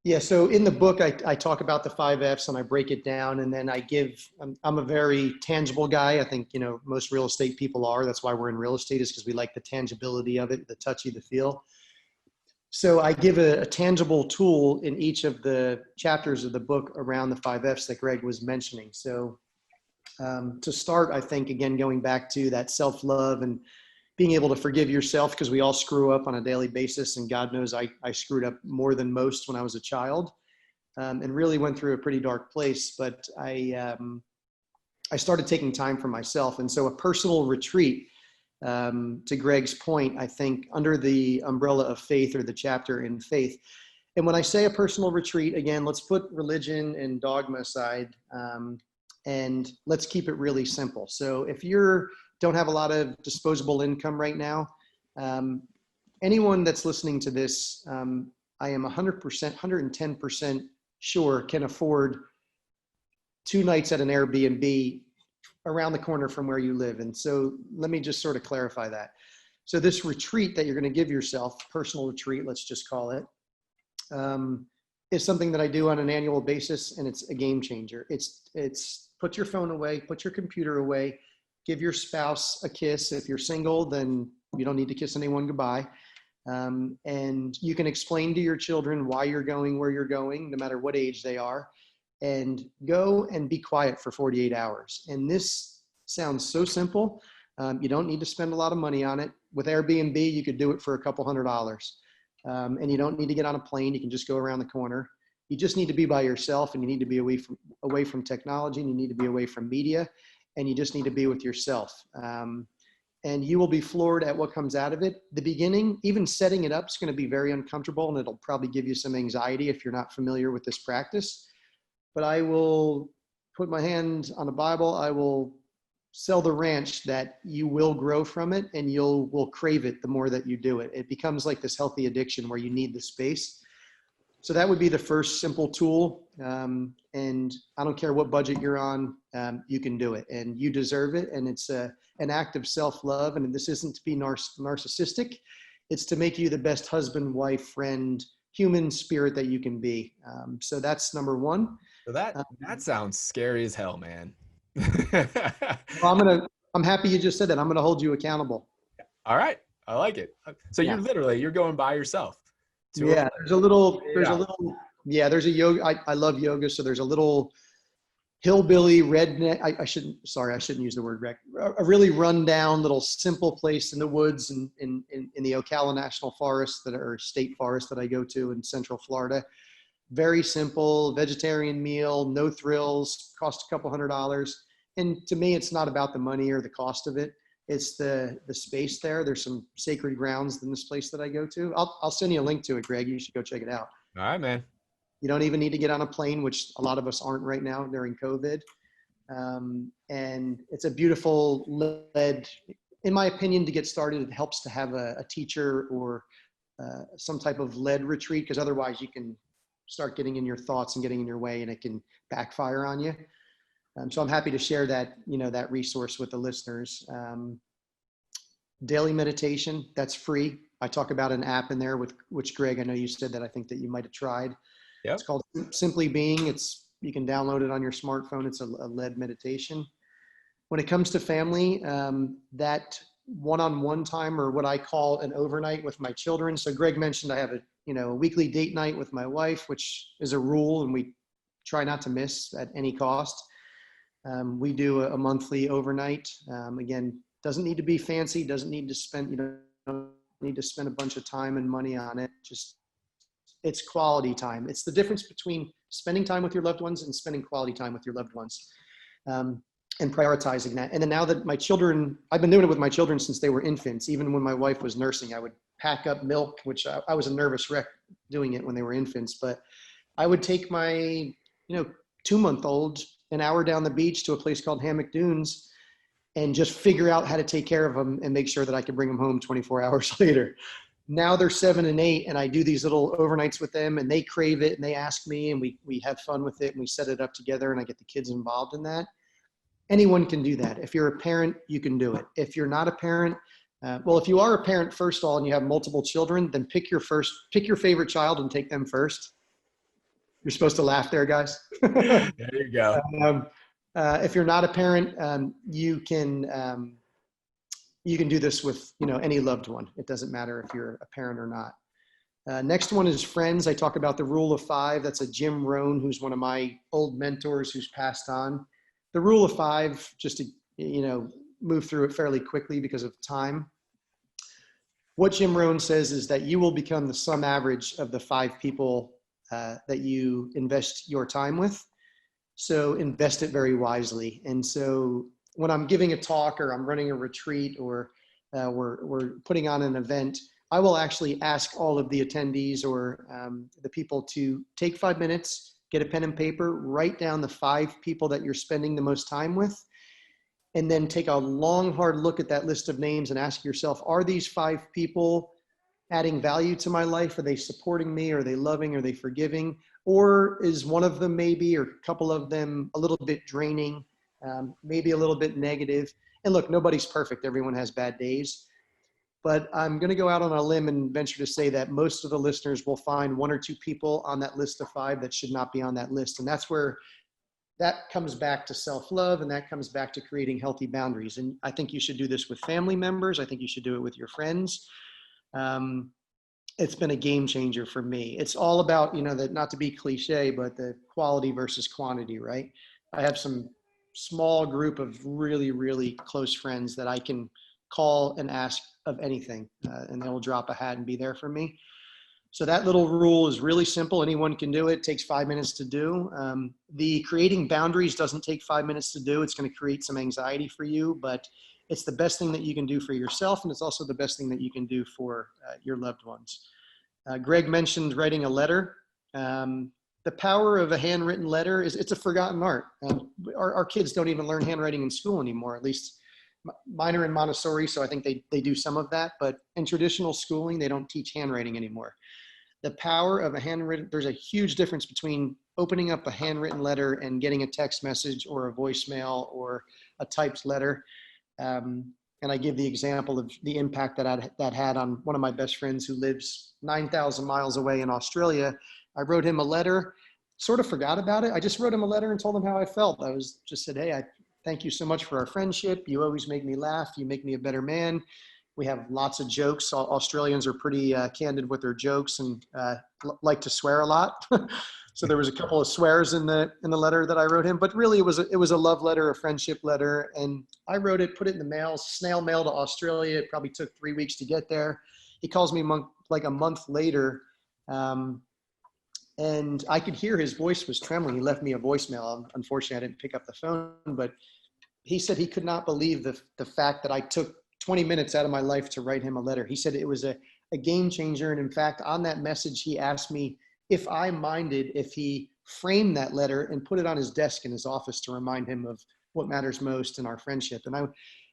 Speaker 3: yeah, so in the book, I talk about the 5 F's and I break it down, and then I'm a very tangible guy. I think, most real estate people are. That's why we're in real estate, is because we like the tangibility of it, the touchy, the feel. So I give a tangible tool in each of the chapters of the book around the 5 F's that Greg was mentioning. So to start, I think, again, going back to that self-love and being able to forgive yourself, because we all screw up on a daily basis. And God knows I screwed up more than most when I was a child, and really went through a pretty dark place. But I started taking time for myself. And so a personal retreat, to Greg's point, I think under the umbrella of faith, or the chapter in faith. And when I say a personal retreat, again, let's put religion and dogma aside, and let's keep it really simple. So if you don't have a lot of disposable income right now, anyone that's listening to this, I am 100%, 110% sure can afford 2 nights at an Airbnb around the corner from where you live. And so let me just sort of clarify that. So this retreat that you're going to give yourself, personal retreat, let's just call it, is something that I do on an annual basis, and it's a game changer. It's put your phone away, put your computer away, give your spouse a kiss. If you're single, then you don't need to kiss anyone goodbye. And you can explain to your children why you're going where you're going, no matter what age they are, and go and be quiet for 48 hours. And this sounds so simple. You don't need to spend a lot of money on it. With Airbnb, you could do it for a couple $100. And you don't need to get on a plane. You can just go around the corner. You just need to be by yourself, and you need to be away from technology, and you need to be away from media, and you just need to be with yourself. And you will be floored at what comes out of it. The beginning, even setting it up, is going to be very uncomfortable, and it'll probably give you some anxiety if you're not familiar with this practice. But I will put my hand on the Bible. I will sell the ranch that you will grow from it, and will crave it the more that you do it. It becomes like this healthy addiction where you need the space. So that would be the first simple tool. And I don't care what budget you're on, you can do it, and you deserve it. And it's an act of self-love. And this isn't to be narcissistic. It's to make you the best husband, wife, friend, human spirit that you can be. So that's number one.
Speaker 2: So that sounds scary as hell, man.
Speaker 3: Well, I'm happy you just said that. I'm going to hold you accountable.
Speaker 2: All right. I like it. So
Speaker 3: Yeah.
Speaker 2: you're going by yourself.
Speaker 3: Yeah, there's a yoga. I love yoga. So there's a little hillbilly redneck. I shouldn't use the word rec. A really rundown little simple place in the woods in the Ocala National Forest, state forest that I go to in Central Florida. Very simple, vegetarian meal, no thrills, cost a couple $100. And to me, it's not about the money or the cost of it. It's the space there. There's some sacred grounds in this place that I go to. I'll send you a link to it, Greg. You should go check it out.
Speaker 2: All right, man.
Speaker 3: You don't even need to get on a plane, which a lot of us aren't right now during COVID. And it's a beautiful led, in my opinion, to get started. It helps to have a teacher or some type of led retreat, because otherwise you can start getting in your thoughts and getting in your way, and it can backfire on you. So I'm happy to share that, that resource with the listeners. Daily meditation, that's free. I talk about an app in there which Greg, I know you said that I think that you might've tried. Yep. It's called Simply Being. You can download it on your smartphone. It's a led meditation. When it comes to family, that one-on-one time, or what I call an overnight with my children. So Greg mentioned I have a weekly date night with my wife, which is a rule, and we try not to miss at any cost. We do a monthly overnight. Again, doesn't need to be fancy, doesn't need to spend, don't need to spend a bunch of time and money on it. Just, it's quality time. It's the difference between spending time with your loved ones and spending quality time with your loved ones, and prioritizing that. And then now that my children, I've been doing it with my children since they were infants. Even when my wife was nursing, I would pack up milk, which I was a nervous wreck doing it when they were infants, but I would take my, 2-month-old an hour down the beach to a place called Hammock Dunes, and just figure out how to take care of them and make sure that I could bring them home 24 hours later. Now they're 7 and 8, and I do these little overnights with them, and they crave it, and they ask me, and we have fun with it, and we set it up together, and I get the kids involved in that. Anyone can do that. If you're a parent, you can do it. If you're not a parent, Well, if you are a parent, first of all, and you have multiple children, then pick your favorite child and take them first. You're supposed to laugh there, guys.
Speaker 2: There you go.
Speaker 3: If you're not a parent, you can do this with, any loved one. It doesn't matter if you're a parent or not. Next one is friends. I talk about the rule of 5. That's a Jim Rohn, who's one of my old mentors who's passed on. The rule of 5, just to, move through it fairly quickly because of time. What Jim Rohn says is that you will become the sum average of the 5 people that you invest your time with. So invest it very wisely. And so when I'm giving a talk or I'm running a retreat or we're putting on an event, I will actually ask all of the attendees or the people to take 5 minutes, get a pen and paper, write down the 5 people that you're spending the most time with, and then take a long, hard look at that list of names and ask yourself, are these 5 people adding value to my life? Are they supporting me? Are they loving? Are they forgiving? Or is one of them maybe, or a couple of them a little bit draining, maybe a little bit negative? And look, nobody's perfect. Everyone has bad days. But I'm going to go out on a limb and venture to say that most of the listeners will find 1 or 2 people on that list of 5 that should not be on that list. And that's where that comes back to self-love, and that comes back to creating healthy boundaries. And I think you should do this with family members. I think you should do it with your friends. It's been a game changer for me. It's all about, that, not to be cliche, but the quality versus quantity, right? I have some small group of really, really close friends that I can call and ask of anything, and they will drop a hat and be there for me. So that little rule is really simple. Anyone can do it. It takes 5 minutes to do. The creating boundaries doesn't take 5 minutes to do. It's going to create some anxiety for you, but it's the best thing that you can do for yourself, and it's also the best thing that you can do for your loved ones. Greg mentioned writing a letter. The power of a handwritten letter it's a forgotten art. Our kids don't even learn handwriting in school anymore, at least mine are in Montessori, so I think they do some of that, but in traditional schooling, they don't teach handwriting anymore. The power of a handwritten, there's a huge difference between opening up a handwritten letter and getting a text message or a voicemail or a typed letter. And I give the example of the impact that had on one of my best friends who lives 9,000 miles away in Australia. I wrote him a letter, sort of forgot about it. I just wrote him a letter and told him how I felt. I was just said, hey, I thank you so much for our friendship. You always make me laugh. You make me a better man. We have lots of jokes. Australians are pretty candid with their jokes and like to swear a lot. So there was a couple of swears in the letter that I wrote him, but really it was a love letter, a friendship letter. And I wrote it, put it in the mail, snail mail to Australia. It probably took 3 weeks to get there. He calls me like a month later. And I could hear his voice was trembling. He left me a voicemail. Unfortunately, I didn't pick up the phone, but he said he could not believe the fact that I took 20 minutes out of my life to write him a letter. He said it was a game changer. And in fact, on that message, he asked me if I minded if he framed that letter and put it on his desk in his office to remind him of what matters most in our friendship. And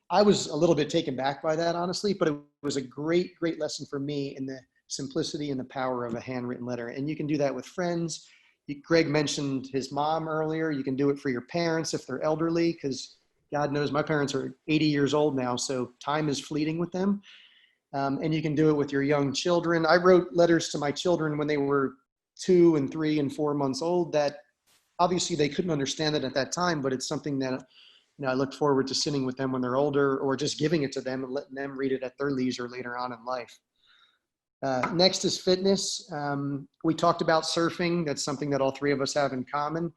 Speaker 3: I was a little bit taken back by that, honestly, but it was a great, great lesson for me in the simplicity and the power of a handwritten letter. And you can do that with friends. Greg mentioned his mom earlier. You can do it for your parents if they're elderly, because God knows my parents are 80 years old now, so time is fleeting with them. And you can do it with your young children. I wrote letters to my children when they were 2 and 3 and 4 months old that obviously they couldn't understand it at that time, but it's something that I look forward to sitting with them when they're older, or just giving it to them and letting them read it at their leisure later on in life. Next is fitness. We talked about surfing. That's something that all 3 of us have in common.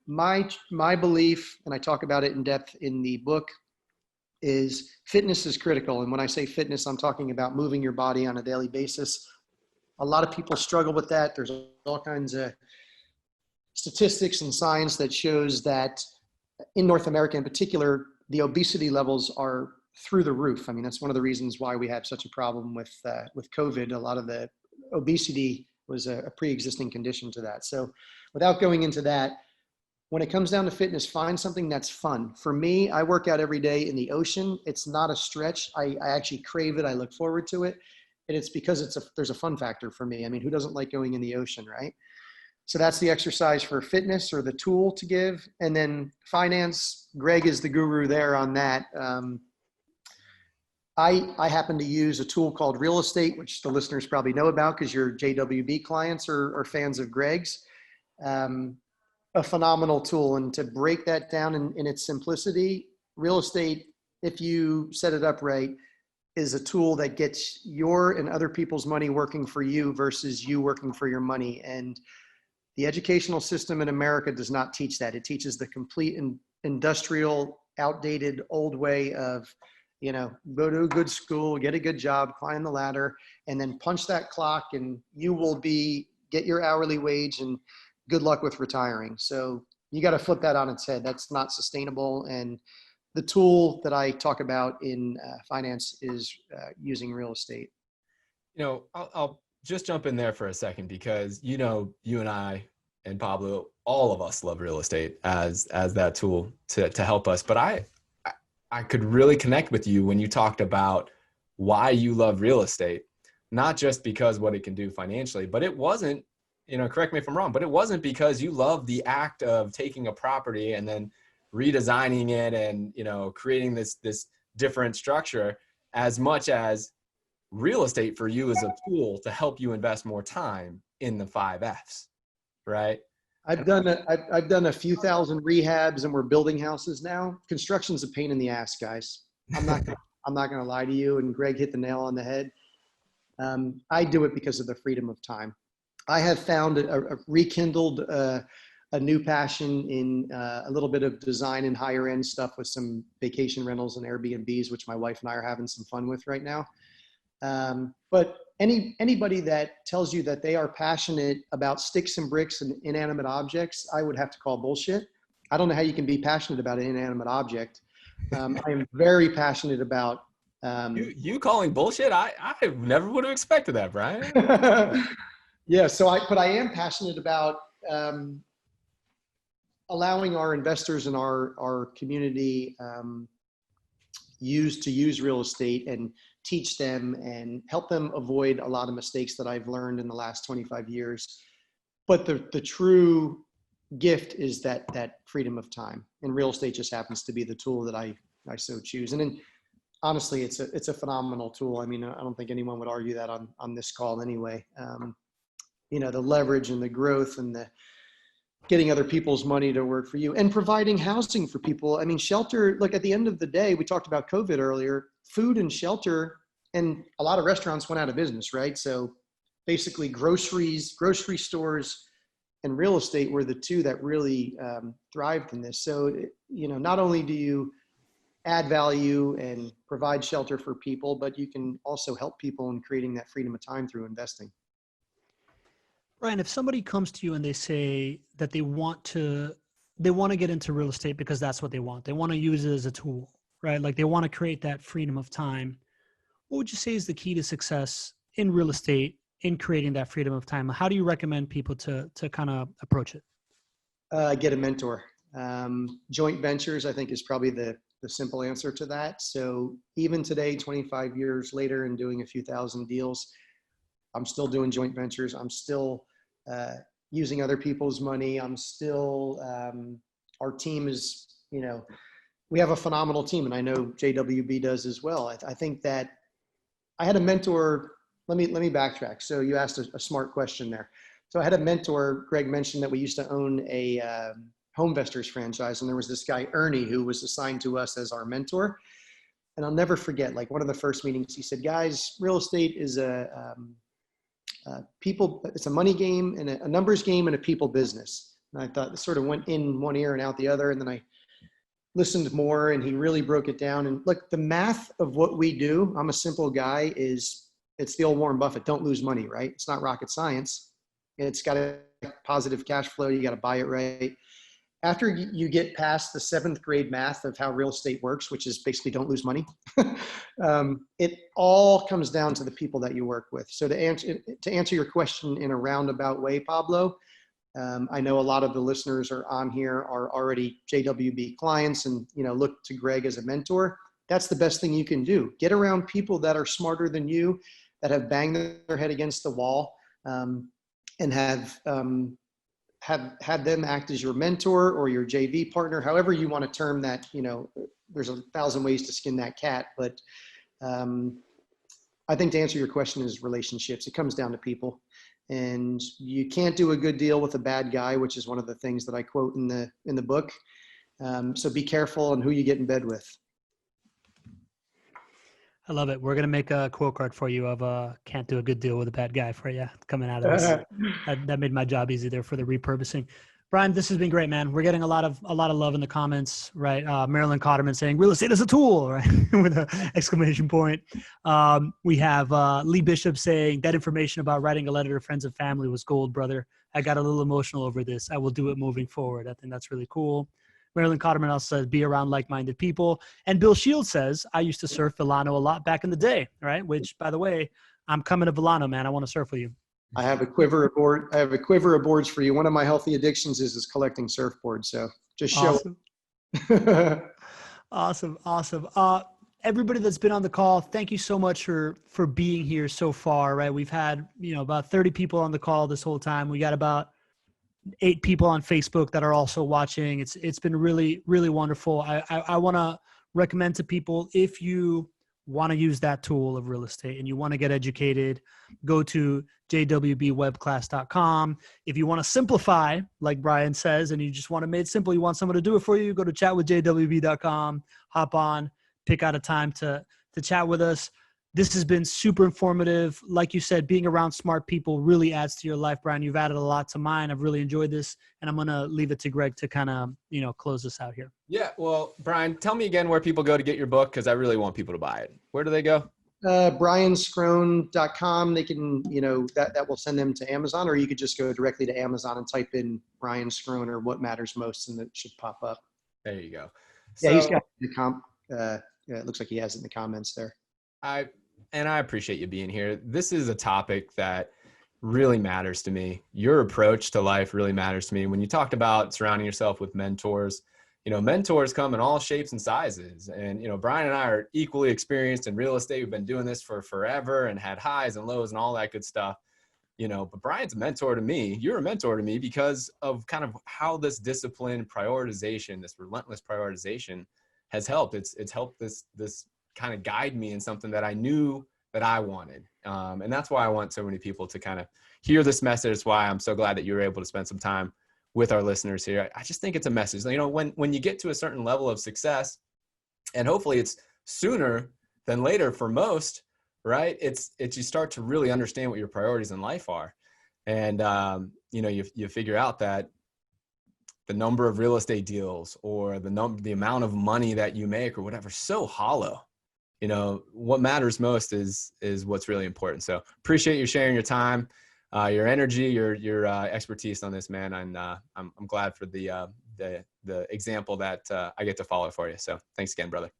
Speaker 3: My belief, and I talk about it in depth in the book, is fitness is critical. And when I say fitness, I'm talking about moving your body on a daily basis. A lot of people struggle with that. There's all kinds of statistics and science that shows that in North America in particular, the obesity levels are through the roof. I mean, that's one of the reasons why we had such a problem with COVID. A lot of the obesity was a pre-existing condition to that. So without going into that, when it comes down to fitness, find something that's fun. For me, I work out every day in the ocean. It's not a stretch. I actually crave it. I look forward to it. And it's because there's a fun factor for me. I mean, who doesn't like going in the ocean, right? So that's the exercise for fitness, or the tool to give. And then finance, Greg is the guru there on that. I happen to use a tool called Real Estate, which the listeners probably know about because your JWB clients are fans of Greg's. A phenomenal tool. And to break that down in its simplicity, Real Estate, if you set it up right, is a tool that gets your and other people's money working for you versus you working for your money. And the educational system in America does not teach that. It teaches the complete industrial, outdated, old way of, go to a good school, get a good job, climb the ladder, and then punch that clock and you will get your hourly wage and good luck with retiring. So you got to flip that on its head. That's not sustainable. And the tool that I talk about in finance is using Real Estate.
Speaker 2: I'll just jump in there for a second because, you and I and Pablo, all of us love real estate as that tool to help us. But I could really connect with you when you talked about why you love real estate, not just because what it can do financially, but it wasn't, correct me if I'm wrong, but it wasn't because you love the act of taking a property and then redesigning it and, creating this different structure as much as real estate for you is a tool to help you invest more time in the 5Fs, right?
Speaker 3: I've done a few thousand rehabs and we're building houses now. Construction's a pain in the ass, guys. I'm not going to lie to you. And Greg hit the nail on the head. I do it because of the freedom of time. I have found rekindled a new passion in a little bit of design and higher end stuff with some vacation rentals and Airbnbs, which my wife and I are having some fun with right now. But anybody that tells you that they are passionate about sticks and bricks and inanimate objects, I would have to call bullshit. I don't know how you can be passionate about an inanimate object. I am very passionate about
Speaker 2: you calling bullshit. I never would have expected that, Brian.
Speaker 3: Yeah. But I am passionate about allowing our investors in our community use real estate and teach them and help them avoid a lot of mistakes that I've learned in the last 25 years. But the true gift is that freedom of time, and real estate just happens to be the tool that I so choose. And then honestly, it's a phenomenal tool. I mean, I don't think anyone would argue that on this call anyway. The leverage and the growth and the getting other people's money to work for you and providing housing for people. I mean, shelter, look, at the end of the day, we talked about COVID earlier, food and shelter, and a lot of restaurants went out of business, right? So basically grocery stores and real estate were the two that really thrived in this. So, not only do you add value and provide shelter for people, but you can also help people in creating that freedom of time through investing.
Speaker 1: Brian, if somebody comes to you and they say that they want to get into real estate because that's what they want. They want to use it as a tool, right? Like they want to create that freedom of time. What would you say is the key to success in real estate in creating that freedom of time? How do you recommend people to kind of approach it?
Speaker 3: Get a mentor. Joint ventures, I think, is probably the simple answer to that. So even today, 25 years later and doing a few thousand deals, I'm still doing joint ventures. I'm still using other people's money. I'm still, our team is, we have a phenomenal team, and I know JWB does as well. I think that I had a mentor. Let me backtrack. So you asked a smart question there. So I had a mentor. Greg mentioned that we used to own a Homevestors franchise, and there was this guy, Ernie, who was assigned to us as our mentor. And I'll never forget, like one of the first meetings, he said, guys, real estate is it's a money game and a numbers game and a people business. And I thought this sort of went in one ear and out the other. And then I listened more and he really broke it down. And look, the math of what we do, I'm a simple guy, it's the old Warren Buffett, don't lose money, right? It's not rocket science. It's got a positive cash flow. You got to buy it right. After you get past the 7th grade math of how real estate works, which is basically don't lose money, it all comes down to the people that you work with. So to answer your question in a roundabout way, Pablo, I know a lot of the listeners are on here are already JWB clients and look to Greg as a mentor. That's the best thing you can do. Get around people that are smarter than you, that have banged their head against the wall, and have had them act as your mentor or your JV partner, however you want to term that. There's 1,000 ways to skin that cat, but I think to answer your question is relationships. It comes down to people, and you can't do a good deal with a bad guy, which is one of the things that I quote in the book. So be careful on who you get in bed with.
Speaker 1: I love it. We're going to make a quote card for you of can't do a good deal with a bad guy for you coming out of this. That made my job easy there for the repurposing. Brian, this has been great, man. We're getting a lot of love in the comments, right? Marilyn Cotterman saying real estate is a tool, right? With an exclamation point. We have Lee Bishop saying that information about writing a letter to friends and family was gold, brother. I got a little emotional over this. I will do it moving forward. I think that's really cool. Marilyn Cotterman also says, be around like-minded people. And Bill Shields says, I used to surf Villano a lot back in the day, right? Which, by the way, I'm coming to Villano, man. I want to surf with you.
Speaker 3: I have a quiver of board. I have a quiver of boards for you. One of my healthy addictions is collecting surfboards. So just show
Speaker 1: Awesome. Awesome. Everybody that's been on the call, thank you so much for being here so far, right? We've had, about 30 people on the call this whole time. We got about 8 people on Facebook that are also watching. It's been really, really wonderful. I want to recommend to people, if you want to use that tool of real estate and you want to get educated, go to jwbwebclass.com. If you want to simplify, like Brian says, and you just want to make it simple, you want someone to do it for you, go to chatwithjwb.com, hop on, pick out a time to chat with us. This has been super informative. Like you said, being around smart people really adds to your life, Brian. You've added a lot to mine. I've really enjoyed this, and I'm going to leave it to Greg to kind of, close this out here.
Speaker 2: Yeah. Well, Brian, tell me again where people go to get your book, because I really want people to buy it. Where do they go?
Speaker 3: brianscrone.com. They can, that will send them to Amazon, or you could just go directly to Amazon and type in Brian Scrone or what matters most, and it should pop up.
Speaker 2: There you go.
Speaker 3: Yeah, he's got the it looks like he has it in the comments there.
Speaker 2: I appreciate you being here. This is a topic that really matters to me. Your approach to life really matters to me. When you talked about surrounding yourself with mentors, mentors come in all shapes and sizes. And, Brian and I are equally experienced in real estate. We've been doing this for forever and had highs and lows and all that good stuff. But Brian's a mentor to me. You're a mentor to me because of kind of how this discipline prioritization, this relentless prioritization has helped. It's helped this kind of guide me in something that I knew that I wanted. And that's why I want so many people to kind of hear this message. It's why I'm so glad that you were able to spend some time with our listeners here. I just think it's a message. When you get to a certain level of success, and hopefully it's sooner than later for most, right? It's you start to really understand what your priorities in life are. And, you figure out that the number of real estate deals or the amount of money that you make or whatever, so hollow. What matters most is what's really important. So appreciate you sharing your time, your energy, your expertise on this, man. And I'm glad for the example that I get to follow for you. So thanks again, brother.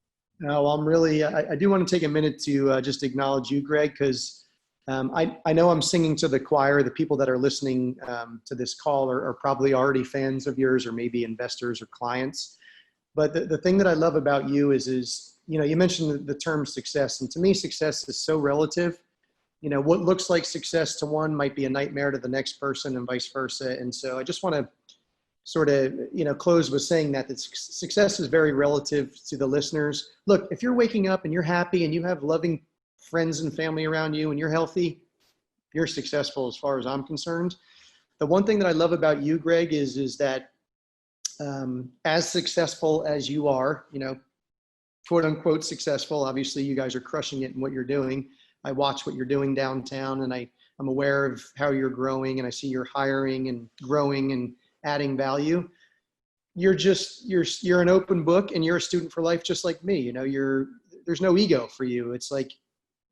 Speaker 3: Well, I'm really, I do want to take a minute to just acknowledge you, Greg, because I know I'm singing to the choir. The people that are listening to this call are probably already fans of yours, or maybe investors or clients. But the thing that I love about you is you mentioned the term success, and to me, success is so relative. What looks like success to one might be a nightmare to the next person, and vice versa. And so I just want to sort of, close with saying that success is very relative to the listeners. Look, if you're waking up and you're happy and you have loving friends and family around you and you're healthy, you're successful as far as I'm concerned. The one thing that I love about you, Greg, is that as successful as you are, quote unquote successful, obviously you guys are crushing it in what you're doing. I watch what you're doing downtown, and I'm aware of how you're growing, and I see you're hiring and growing and adding value. You're an open book, and you're a student for life, just like me. There's no ego for you. It's like,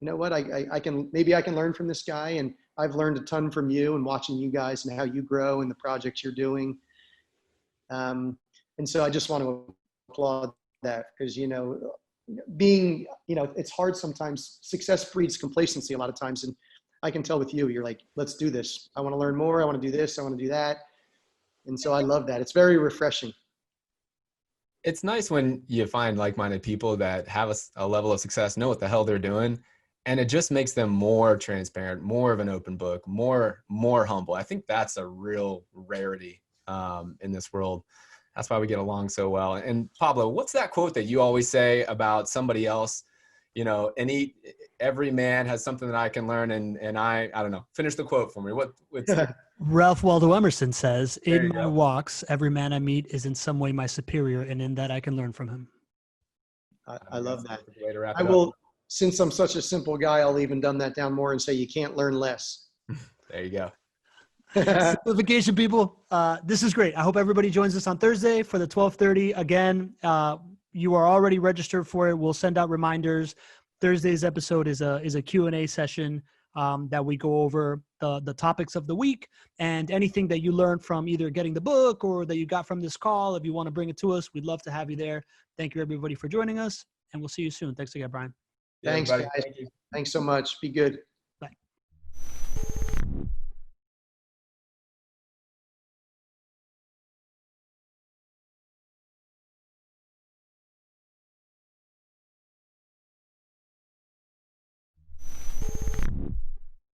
Speaker 3: what, I can learn from this guy, and I've learned a ton from you and watching you guys and how you grow and the projects you're doing. And so I just want to applaud that, because, being, it's hard sometimes. Success breeds complacency a lot of times. And I can tell with you, you're like, let's do this. I want to learn more. I want to do this. I want to do that. And so I love that. It's very refreshing.
Speaker 2: It's nice when you find like-minded people that have a level of success, know what the hell they're doing. And it just makes them more transparent, more of an open book, more humble. I think that's a real rarity in this world. That's why we get along so well. And Pablo, what's that quote that you always say about somebody else, every man has something that I can learn. And I don't know, finish the quote for me. What's
Speaker 1: Ralph Waldo Emerson says,
Speaker 2: There
Speaker 1: in
Speaker 2: you
Speaker 1: my
Speaker 2: go.
Speaker 1: walks, every man I meet is in some way my superior, and in that I can learn from him.
Speaker 3: I love that.
Speaker 2: That's a way to wrap
Speaker 3: I
Speaker 2: it up.
Speaker 3: will, since I'm such a simple guy, I'll even dumb that down more and say you can't learn less.
Speaker 2: There you go.
Speaker 1: Simplification, people. This is great. I hope everybody joins us on Thursday for the 12:30. Again, you are already registered for it. We'll send out reminders. Thursday's episode is a Q&A session that we go over the topics of the week and anything that you learned from either getting the book or that you got from this call. If you want to bring it to us, we'd love to have you there. Thank you, everybody, for joining us, and we'll see you soon. Thanks again, Brian.
Speaker 3: Thanks,
Speaker 2: everybody.
Speaker 3: guys.
Speaker 2: Thank you.
Speaker 3: Thanks so much. Be good.